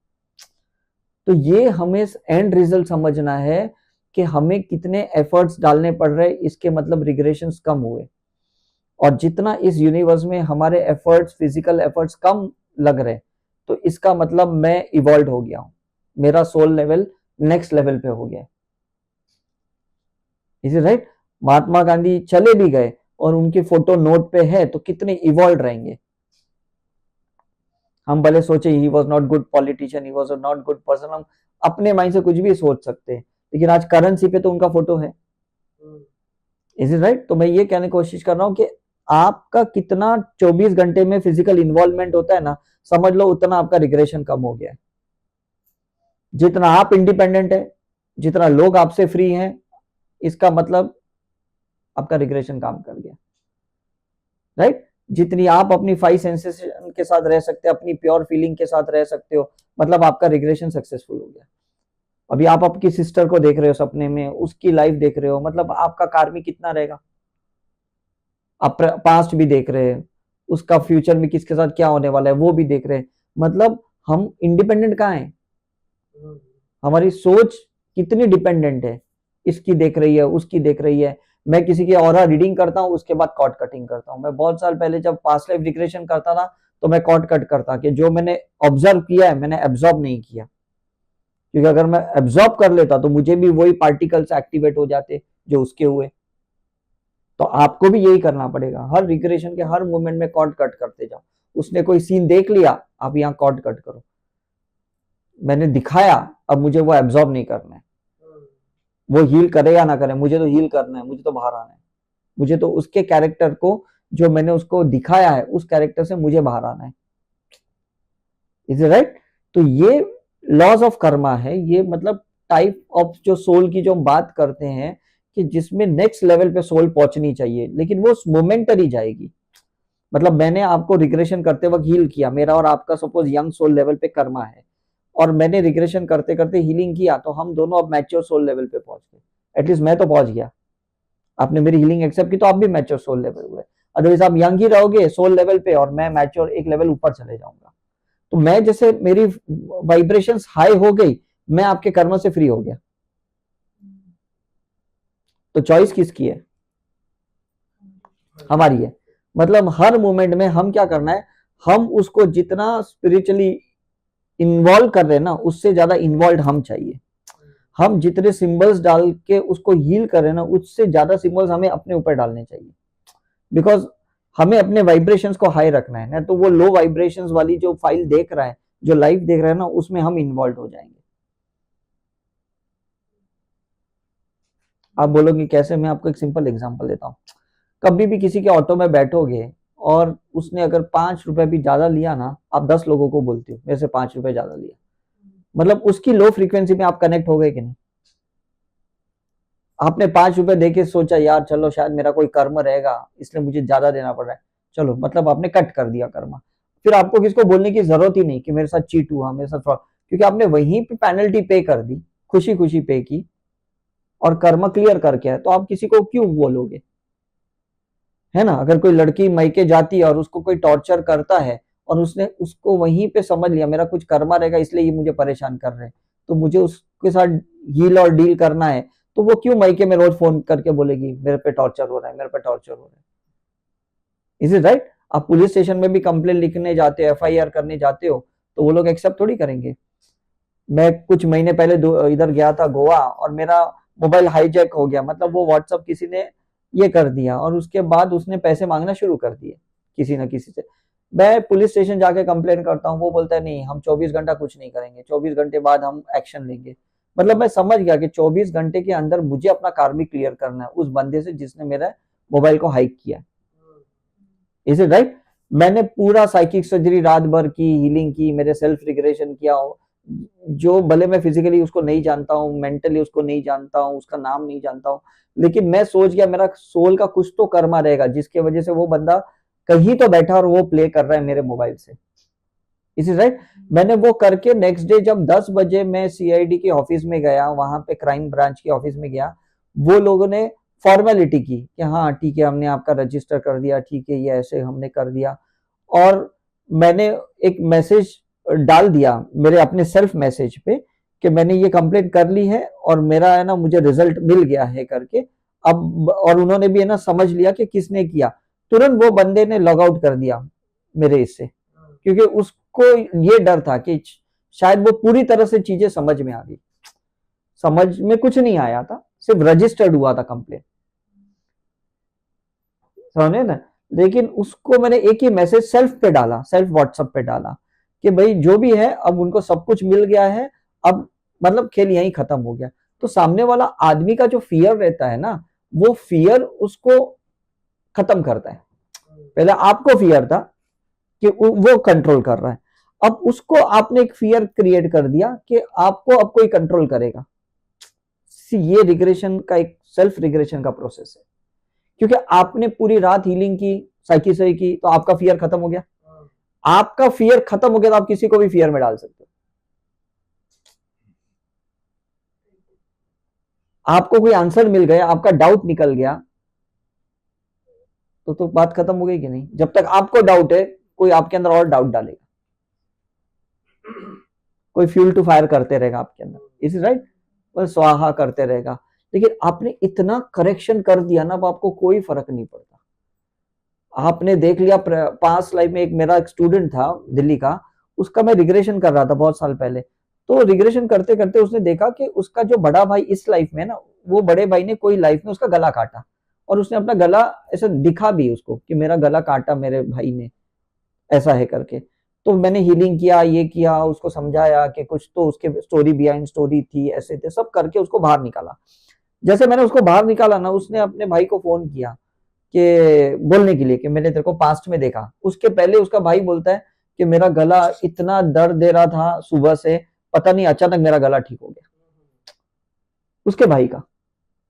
तो ये हमें एंड रिजल्ट समझना है कि हमें कितने एफर्ट्स डालने पड़ रहे, इसके मतलब रिग्रेशंस कम हुए। और जितना इस यूनिवर्स में हमारे एफर्ट्स, फिजिकल एफर्ट्स कम लग रहे, तो इसका मतलब मैं इवॉल्व हो गया हूं, मेरा सोल लेवल नेक्स्ट लेवल पे हो गया। Is it right? Mahatma Gandhi चले भी गए और उनकी फोटो नोट पे है, तो कितने इवॉल्व रहेंगे। हम भले सोचे he was not good politician, he was not good person, हम अपने माइंड से कुछ भी सोच सकते हैं, लेकिन आज करेंसी पे तो उनका फोटो है। Is it right? तो मैं ये कहने की कोशिश कर रहा हूं कि आपका कितना 24 घंटे में फिजिकल इन्वॉल्वमेंट होता है ना, समझ लो उतना आपका रिग्रेशन कम हो गया है। जितना आप इंडिपेंडेंट है, जितना लोग आपसे फ्री हैं, इसका मतलब आपका रिग्रेशन काम कर गया। राइट? जितनी आप अपनी 5 सेंसेशन के साथ रह सकते हो, अपनी प्योर फीलिंग के साथ रह सकते हो, मतलब आपका रिग्रेशन सक्सेसफुल हो गया। अभी आप आपकी सिस्टर को देख रहे हो सपने में, उसकी लाइफ देख रहे हो, मतलब आपका कार्मिक कितना रहेगा। आप पास्ट भी देख रहे हैं, उसका फ्यूचर में किसके साथ क्या होने वाला है वो भी देख रहे हैं। मतलब हम इंडिपेंडेंट कहाँ हैं? हमारी सोच कितनी डिपेंडेंट है, इसकी देख रही है, उसकी देख रही है। मैं किसी की ऑरा रीडिंग करता हूँ, उसके बाद कॉर्ड कटिंग करता हूँ। मैं बहुत साल पहले जब पास्ट लाइफ रिग्रेशन करता था, तो मैं कॉर्ड कट करता कि जो मैंने ऑब्जर्व किया है मैंने एब्जॉर्ब नहीं किया, क्योंकि अगर मैं एब्जॉर्ब कर लेता तो मुझे भी वही पार्टिकल्स एक्टिवेट हो जाते जो उसके हुए। तो आपको भी यही करना पड़ेगा, हर रिग्रेशन के हर मोमेंट में कॉर्ड कट करते जाओ। उसने कोई सीन देख लिया, आप यहाँ कॉर्ड कट करो। मैंने दिखाया, अब मुझे वो एब्जॉर्ब नहीं करना है। वो हील करे या ना करे, मुझे तो हील करना है, मुझे तो बाहर आना है। मुझे तो उसके कैरेक्टर को, जो मैंने उसको दिखाया है, उस कैरेक्टर से मुझे बाहर आना है। Is it right? तो ये लॉज ऑफ कर्मा है। ये मतलब टाइप ऑफ जो सोल की जो हम बात करते हैं कि जिसमें नेक्स्ट लेवल पे सोल पहुंचनी चाहिए, लेकिन वो मोमेंटरी जाएगी। मतलब मैंने आपको रिग्रेशन करते वक्त हील किया, मेरा और आपका सपोज यंग सोल लेवल पे कर्मा है, और मैंने रिग्रेशन करते करते हीलिंग किया, तो हम दोनों अब मैच्योर सोल लेवल पे पहुंच गए। एटलीस्ट मैं तो पहुंच गया, आपने मेरी हीलिंग एक्सेप्ट की तो आप भी मैच्योर सोल लेवल हुए। अदरवाइज आप यंग ही रहोगे सोल लेवल पे और मैं मैच्योर एक लेवल ऊपर चले जाऊंगा। तो मैं जैसे मेरी वाइब्रेशंस हाई हो गई, मैं आपके कर्म से फ्री हो गया। तो चॉइस किसकी है? हमारी है। मतलब हर मोमेंट में हम क्या करना है, हम उसको जितना स्पिरिचुअली इन्वॉल्व कर रहे हैं ना, उससे ज्यादा इन्वॉल्व हम चाहिए। हम जितने सिंबल्स डाल के उसको हील कर रहे हैं ना, उससे ज्यादा सिंबल्स हमें अपने ऊपर डालने चाहिए। बिकॉज हमें अपने वाइब्रेशंस को हाई रखना है ना, तो वो लो वाइब्रेशंस वाली जो फाइल देख रहा है, जो लाइफ देख रहा है ना, उसमें हम इन्वॉल्व हो जाएंगे। आप बोलोगे कैसे? मैं आपको एक सिंपल एग्जांपल देता हूँ। कभी भी किसी के ऑटो में बैठोगे और उसने अगर 5 रुपए भी ज्यादा लिया ना, आप 10 लोगों को बोलते हो मेरे से 5 रुपए ज्यादा लिया, मतलब उसकी लो फ्रीक्वेंसी में आप कनेक्ट हो गए कि नहीं? आपने 5 रुपए देके सोचा यार चलो शायद मेरा कोई कर्म रहेगा इसलिए मुझे ज्यादा देना पड़ रहा है, चलो मतलब आपने कट कर दिया कर्म। फिर आपको किसको बोलने की जरूरत ही नहीं कि मेरे साथ चीट हुआ, मेरे साथ फ्रॉड, क्योंकि आपने वहीं पे पेनल्टी पे कर दी, खुशी खुशी पे की और कर्म क्लियर करके है, तो आप किसी को क्यों बोलोगे? है ना? अगर कोई लड़की मायके जाती है और उसको कोई टॉर्चर करता है और उसने उसको वहीं पे समझ लिया मेरा कुछ कर्मा रहेगा इसलिए ये मुझे परेशान कर रहे हैं, तो मुझे उसके साथ हील और डील करना है, तो वो क्यों मायके में रोज फोन करके बोलेगी मेरे पे टॉर्चर हो रहा है, मेरे पे टॉर्चर हो रहा है? Is it right? आप पुलिस स्टेशन में भी कंप्लेन लिखने जाते हो, एफआईआर करने जाते हो, तो वो लोग एक्सेप्ट थोड़ी करेंगे। मैं कुछ महीने पहले इधर गया था गोवा, और मेरा मोबाइल हाईजैक हो गया, मतलब वो व्हाट्सअप किसी ने ये कर दिया और उसके बाद उसने पैसे मांगना शुरू कर दिए किसी ना किसी से। मैं पुलिस स्टेशन जाके कंप्लेन करता हूँ, वो बोलता है नहीं हम 24 घंटा कुछ नहीं करेंगे, 24 घंटे बाद हम एक्शन लेंगे। मतलब मैं समझ गया कि 24 घंटे के अंदर मुझे अपना कार्मिक क्लियर करना है उस बंदे से जिसने मेरा मोबाइल को हाइक किया। Is it right? मैंने पूरा साइकिक सर्जरी रात भर की, हीलिंग की, मेरे सेल्फ रिग्रेशन किया, जो भले मैं फिजिकली उसको नहीं जानता हूँ, मेंटली उसको नहीं जानता हूँ, उसका नाम नहीं जानता हूँ, लेकिन मैं सोच गया मेरा सोल का कुछ तो कर्मा रहेगा जिसके वजह से वो बंदा कहीं तो बैठा और वो प्ले कर रहा है मेरे मोबाइल से। Is it right? मैंने वो करके नेक्स्ट डे जब 10 बजे मैं सीआईडी के ऑफिस में गया, वहां पे क्राइम ब्रांच के ऑफिस में गया, वो लोगों ने फॉर्मेलिटी की कि हाँ ठीक है, हमने आपका रजिस्टर कर दिया, ठीक है, ये ऐसे हमने कर दिया। और मैंने एक मैसेज डाल दिया मेरे अपने सेल्फ मैसेज पे कि मैंने ये कंप्लेंट कर ली है और मेरा है ना, मुझे रिजल्ट मिल गया है करके। अब और उन्होंने भी है ना समझ लिया कि किसने किया। तुरंत वो बंदे ने लॉग आउट कर दिया मेरे इससे, क्योंकि उसको ये डर था कि शायद वो पूरी तरह से चीजें समझ में आ गई। समझ में कुछ नहीं आया था, सिर्फ रजिस्टर्ड हुआ था कंप्लेंट, समझे ना। लेकिन उसको मैंने एक ही मैसेज सेल्फ पे डाला, सेल्फ व्हाट्सएप पे डाला कि भाई जो भी है अब उनको सब कुछ मिल गया है, अब मतलब खेल यहीं खत्म हो गया। तो सामने वाला आदमी का जो फियर रहता है ना, वो फियर उसको खत्म करता है। पहले आपको फियर था कि वो कंट्रोल कर रहा है, अब उसको आपने एक फियर क्रिएट कर दिया कि आपको अब कोई कंट्रोल करेगा। ये रिग्रेशन का एक सेल्फ रिग्रेशन का प्रोसेस है, क्योंकि आपने पूरी रात हीलिंग की, साइकी सही की, तो आपका फियर खत्म हो गया। आपका फियर खत्म हो गया तो आप किसी को भी फियर में डाल सकते हो। आपको कोई आंसर मिल गया, आपका डाउट निकल गया, तो बात खत्म हो गई कि नहीं। जब तक आपको डाउट है, कोई आपके अंदर और डाउट डालेगा, कोई फ्यूल टू फायर करते रहेगा आपके अंदर, इज राइट, बस स्वाहा करते रहेगा। लेकिन आपने इतना करेक्शन कर दिया ना, अब आपको कोई फर्क नहीं पड़ता। आपने देख लिया, पास्ट लाइफ में एक मेरा एक स्टूडेंट था दिल्ली का, उसका मैं रिग्रेशन कर रहा था बहुत साल पहले। तो रिग्रेशन करते करते उसने देखा कि उसका जो बड़ा भाई इस लाइफ में ना, वो बड़े भाई ने कोई लाइफ में उसका गला काटा, और उसने अपना गला ऐसा दिखा भी उसको कि मेरा गला काटा मेरे भाई ने, ऐसा है करके। तो मैंने हीलिंग किया, ये किया, उसको समझाया कि कुछ तो उसके स्टोरी बिहाइंड स्टोरी थी, ऐसे थे, सब करके उसको बाहर निकाला। जैसे मैंने उसको बाहर निकाला ना, उसने अपने भाई को फोन किया कि बोलने के लिए कि मैंने तेरे को पास्ट में देखा। उसके पहले उसका भाई बोलता है कि मेरा गला इतना दर्द दे रहा था सुबह से, पता नहीं अचानक मेरा गला ठीक हो गया। उसके भाई का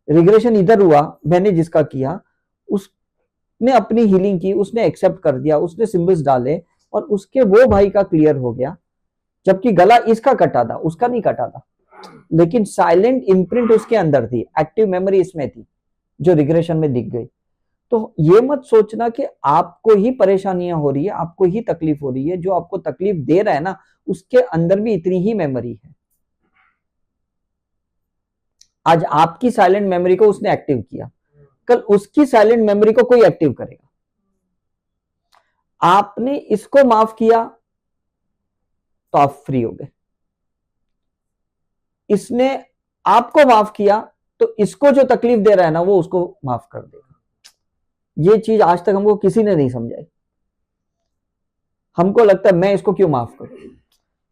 रिग्रेशन इधर हुआ, मैंने जिसका किया उसने अपनी हीलिंग की, उसने एक्सेप्ट कर दिया, उसने सिंबल्स डाले, और उसके वो भाई का क्लियर हो गया। जबकि गला इसका कटा था, उसका नहीं कटा था, लेकिन साइलेंट इम्प्रिंट उसके अंदर थी, एक्टिव मेमोरी इसमें थी, जो रिग्रेशन में दिख गई। तो ये मत सोचना कि आपको ही परेशानियां हो रही है, आपको ही तकलीफ हो रही है। जो आपको तकलीफ दे रहा है ना, उसके अंदर भी इतनी ही मेमोरी है। आज आपकी साइलेंट मेमोरी को उसने एक्टिव किया, कल उसकी साइलेंट मेमोरी को कोई एक्टिव करेगा। आपने इसको माफ किया तो आप फ्री हो गए, इसने आपको माफ किया तो इसको जो तकलीफ दे रहा है ना, वो उसको माफ कर देगा। ये चीज आज तक हमको किसी ने नहीं समझाई। हमको लगता है मैं इसको क्यों माफ करूं,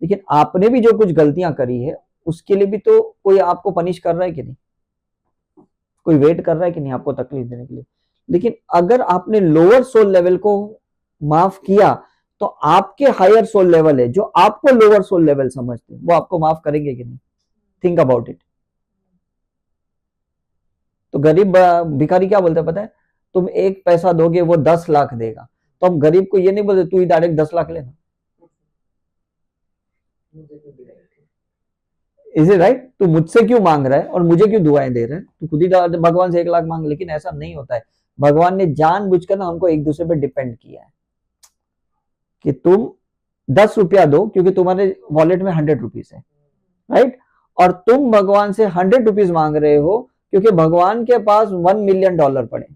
लेकिन आपने भी जो कुछ गलतियां करी है उसके लिए भी तो कोई आपको पनिश कर रहा है कि नहीं, कोई वेट कर रहा है कि नहीं आपको तकलीफ देने के लिए। लेकिन अगर आपने लोअर सोल लेवल को माफ किया, तो आपके हायर सोल लेवल है जो आपको लोअर सोल लेवल समझते हैं, वो आपको माफ करेंगे कि नहीं। Think about it. तो गरीब भिखारी क्या बोलते हैं पता है, तुम 1 पैसा दोगे वो 10 लाख देगा। तो हम गरीब को ये नहीं बोलते तू ही डायरेक्ट 10 लाख लेना। Is it right? तू मुझसे क्यों मांग रहा है और मुझे क्यों दुआएं दे रहा है, तू खुद ही भगवान से 1 लाख मांग। लेकिन ऐसा नहीं होता है। भगवान ने जानबूझकर ना हमको एक दूसरे पर डिपेंड किया है कि तुम 10 रुपया दो, क्योंकि तुम्हारे वॉलेट में 100 रुपीज है, राइट। और तुम भगवान से 100 रुपीज मांग रहे हो, क्योंकि भगवान के पास $1 मिलियन पड़े।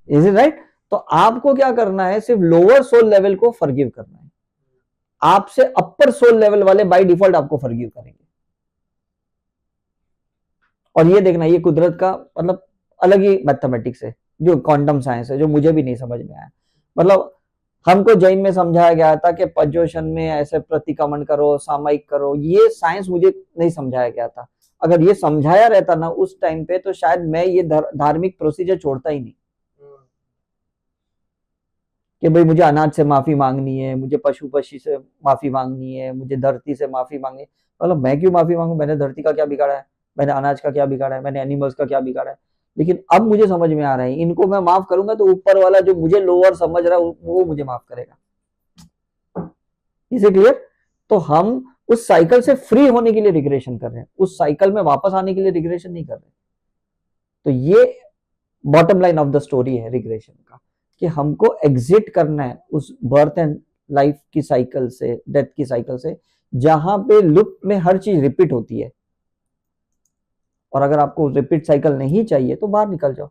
Is it right? तो आपको क्या करना है, सिर्फ लोअर सोल लेवल को फॉरगिव करना है। आपसे अपर सोल लेवल वाले बाय डिफॉल्ट आपको फॉरगिव करेंगे। और ये देखना, ये कुदरत का मतलब अलग ही मैथमेटिक्स है, जो क्वांटम साइंस है, जो मुझे भी नहीं समझ में आया। मतलब हमको जैन में समझाया गया था कि पद्योशन में ऐसे प्रतिक्रमण करो, सामायिक करो, ये साइंस मुझे नहीं समझाया गया था। अगर ये समझाया रहता ना उस टाइम पे, तो शायद मैं ये धार्मिक प्रोसीजर छोड़ता ही नहीं कि भाई मुझे अनाज से माफी मांगनी है, मुझे पशु पक्षी से माफी मांगनी है, मुझे धरती से माफी मांगनी है। मतलब मैं क्यों माफी मांगू, मैंने धरती का क्या बिगाड़ा है, मैंने अनाज का क्या बिगाड़ा है, मैंने एनिमल्स का क्या बिगाड़ा है। लेकिन अब मुझे समझ में आ रहा है, इनको मैं माफ करूंगा तो ऊपर वाला जो मुझे लोअर समझ रहा है वो मुझे माफ करेगा। Is it clear? तो हम उस साइकिल से फ्री होने के लिए रिग्रेशन कर रहे हैं, उस साइकिल में वापस आने के लिए रिग्रेशन नहीं कर रहे। तो ये bottom line of the story है रिग्रेशन का, कि हमको एग्जिट करना है उस बर्थ एंड लाइफ की साइकिल से, डेथ की साइकिल से, जहां पे लूप में हर चीज रिपीट होती है। और अगर आपको रिपीट साइकिल नहीं चाहिए तो बाहर निकल जाओ।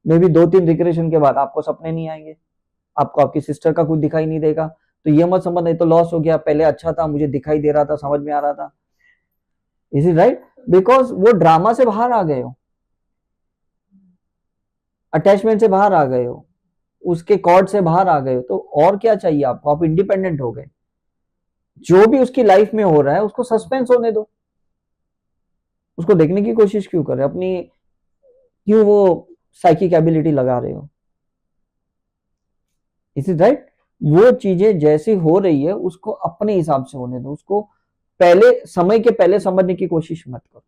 मे भी 2-3 रिग्रेशन के बाद आपको सपने नहीं आएंगे, आपको आपकी सिस्टर का कुछ दिखाई नहीं देगा, तो ये मत समझ नहीं तो लॉस हो गया, पहले अच्छा था, मुझे दिखाई दे रहा था, समझ में आ रहा था। Is it right? बिकॉज वो ड्रामा से बाहर आ गए हो, अटैचमेंट से बाहर आ गए हो, उसके कॉर्ड से बाहर आ गए हो, तो और क्या चाहिए आपको? आप इंडिपेंडेंट हो गए। जो भी उसकी लाइफ में हो रहा है उसको सस्पेंस होने दो, उसको देखने की कोशिश क्यों कर रहे हो? अपनी क्यों वो साइकिक एबिलिटी लगा रहे हो? Is it right? वो चीजें जैसी हो रही है उसको अपने हिसाब से होने दो, उसको पहले समय के पहले समझने की कोशिश मत करो।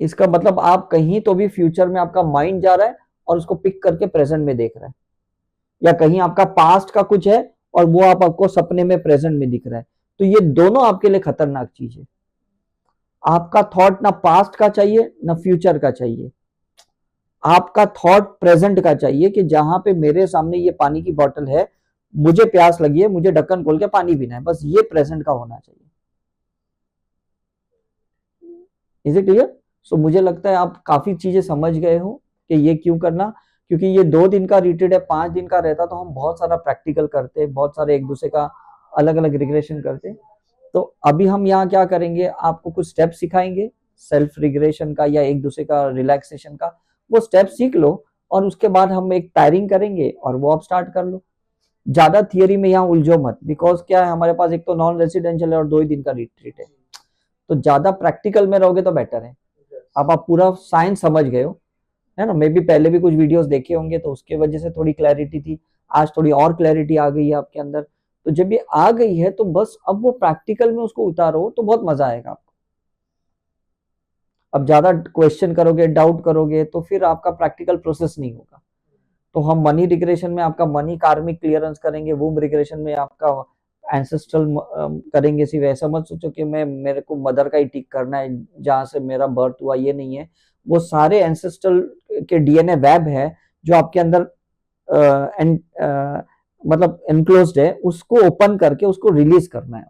इसका मतलब आप कहीं तो भी फ्यूचर में आपका माइंड जा रहा है और उसको पिक करके प्रेजेंट में देख रहा है, या कहीं आपका पास्ट का कुछ है और वो आपको सपने में प्रेजेंट में दिख रहा है। तो ये दोनों आपके लिए खतरनाक चीज है। आपका थॉट ना पास्ट का चाहिए ना फ्यूचर का चाहिए, आपका थॉट प्रेजेंट का चाहिए कि जहां पे मेरे सामने ये पानी की बोतल है, मुझे प्यास लगी है, मुझे ढक्कन खोल के पानी पीना है, बस ये प्रेजेंट का होना चाहिए। Is it clear? सो मुझे लगता है आप काफी चीजें समझ गए हो कि ये क्यों करना, क्योंकि ये 2 दिन का रिट्रीट है, 5 दिन का रहता तो हम बहुत सारा प्रैक्टिकल करते, बहुत सारे एक दूसरे का अलग अलग रिग्रेशन करते। तो अभी हम यहाँ क्या करेंगे, आपको कुछ स्टेप सिखाएंगे सेल्फ रिग्रेशन का या एक दूसरे का रिलैक्सेशन का, वो स्टेप सीख लो और उसके बाद हम एक टायरिंग करेंगे और वो आप स्टार्ट कर लो। ज्यादा थियरी में यहाँ उलझो मत, बिकॉज क्या है, हमारे पास एक तो नॉन रेसिडेंशियल है और 2 ही दिन का रिट्रीट है, तो ज्यादा प्रैक्टिकल में रहोगे तो बेटर है। अब आप पूरा साइंस समझ गए हो, है ना? मे भी पहले भी कुछ वीडियोस देखे होंगे तो उसके वजह से थोड़ी क्लैरिटी थी, आज थोड़ी और क्लैरिटी आ गई है आपके अंदर। तो जब ये आ गई है तो बस अब वो प्रैक्टिकल में उसको उतारो तो बहुत मजा आएगा आपको। अब ज्यादा क्वेश्चन करोगे, डाउट करोगे तो फिर आपका प्रैक्टिकल प्रोसेस नहीं होगा। तो हम मनी रिग्रेशन में आपका मनी कार्मिक क्लियरेंस करेंगे, वूम रिग्रेशन में आपका एंसेस्ट्रल करेंगे। सिर्फ ऐसा मत सोचो कि मैं मेरे को मदर का ही टिक करना है जहां से मेरा बर्थ हुआ, ये नहीं है। वो सारे एंसेस्ट्रल के डीएनए वेब है जो आपके अंदर मतलब एनक्लोज्ड है, उसको ओपन करके उसको रिलीज करना है,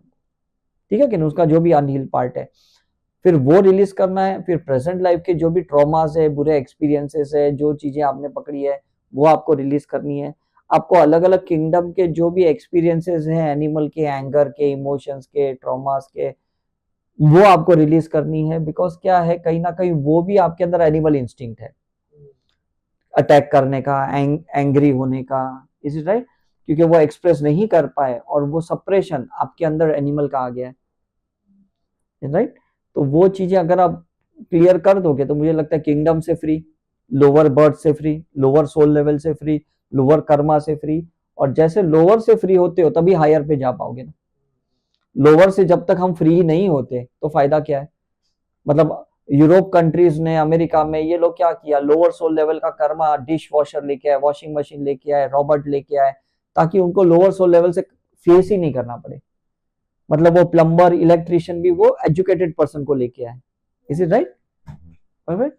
ठीक है कि नहीं? उसका जो भी अनहील्ड पार्ट है फिर वो रिलीज करना है। फिर प्रेजेंट लाइफ के जो भी ट्रॉमास है, बुरे एक्सपीरियंसेस है, जो चीजें आपने पकड़ी है वो आपको रिलीज करनी है। आपको अलग अलग किंगडम के जो भी एक्सपीरियंसेस हैं, एनिमल के, एंगर के, इमोशंस के, ट्रॉमास के, वो आपको रिलीज करनी है। बिकॉज क्या है, कहीं ना कहीं वो भी आपके अंदर एनिमल इंस्टिंक्ट है, अटैक करने का, एंग्री होने का। Is it right? क्योंकि वो एक्सप्रेस नहीं कर पाए और वो सप्रेशन आपके अंदर एनिमल का आ गया है, राइट? तो वो चीजें अगर आप क्लियर कर दोगे तो मुझे लगता है किंगडम से फ्री, लोअर बर्थ से फ्री, लोअर सोल लेवल से फ्री, लोअर कर्मा से फ्री। और जैसे लोअर से फ्री होते हो तभी हायर पे जा पाओगे ना। लोअर से जब तक हम फ्री नहीं होते तो फायदा क्या है? मतलब यूरोप कंट्रीज ने, अमेरिका में ये लोग क्या किया, लोअर सोल लेवल का कर्मा डिश वॉशर लेके आए, वॉशिंग मशीन लेके आए, रोबोट लेके आए, ताकि उनको लोअर सोल लेवल से फेस ही नहीं करना पड़े। मतलब वो प्लम्बर, इलेक्ट्रिशियन भी वो एजुकेटेड पर्सन को लेके आए। Is it right? परफेक्ट।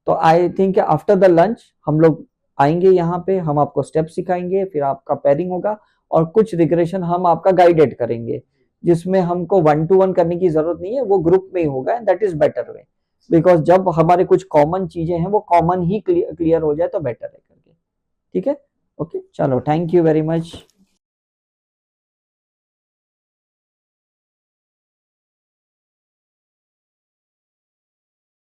तो I think after the lunch हम लोग आएंगे यहाँ पे, हम आपको स्टेप सिखाएंगे, फिर आपका पेयरिंग होगा और कुछ रिग्रेशन हम आपका गाइडेड करेंगे, जिसमें हमको 1-to-1 करने की जरूरत नहीं है, वो ग्रुप में ही होगा। That is better way, because जब हमारे कुछ कॉमन चीजें हैं वो कॉमन ही क्लियर हो जाए तो बेटर है करके। ठीक है? ओके, चलो, थैंक यू वेरी मच।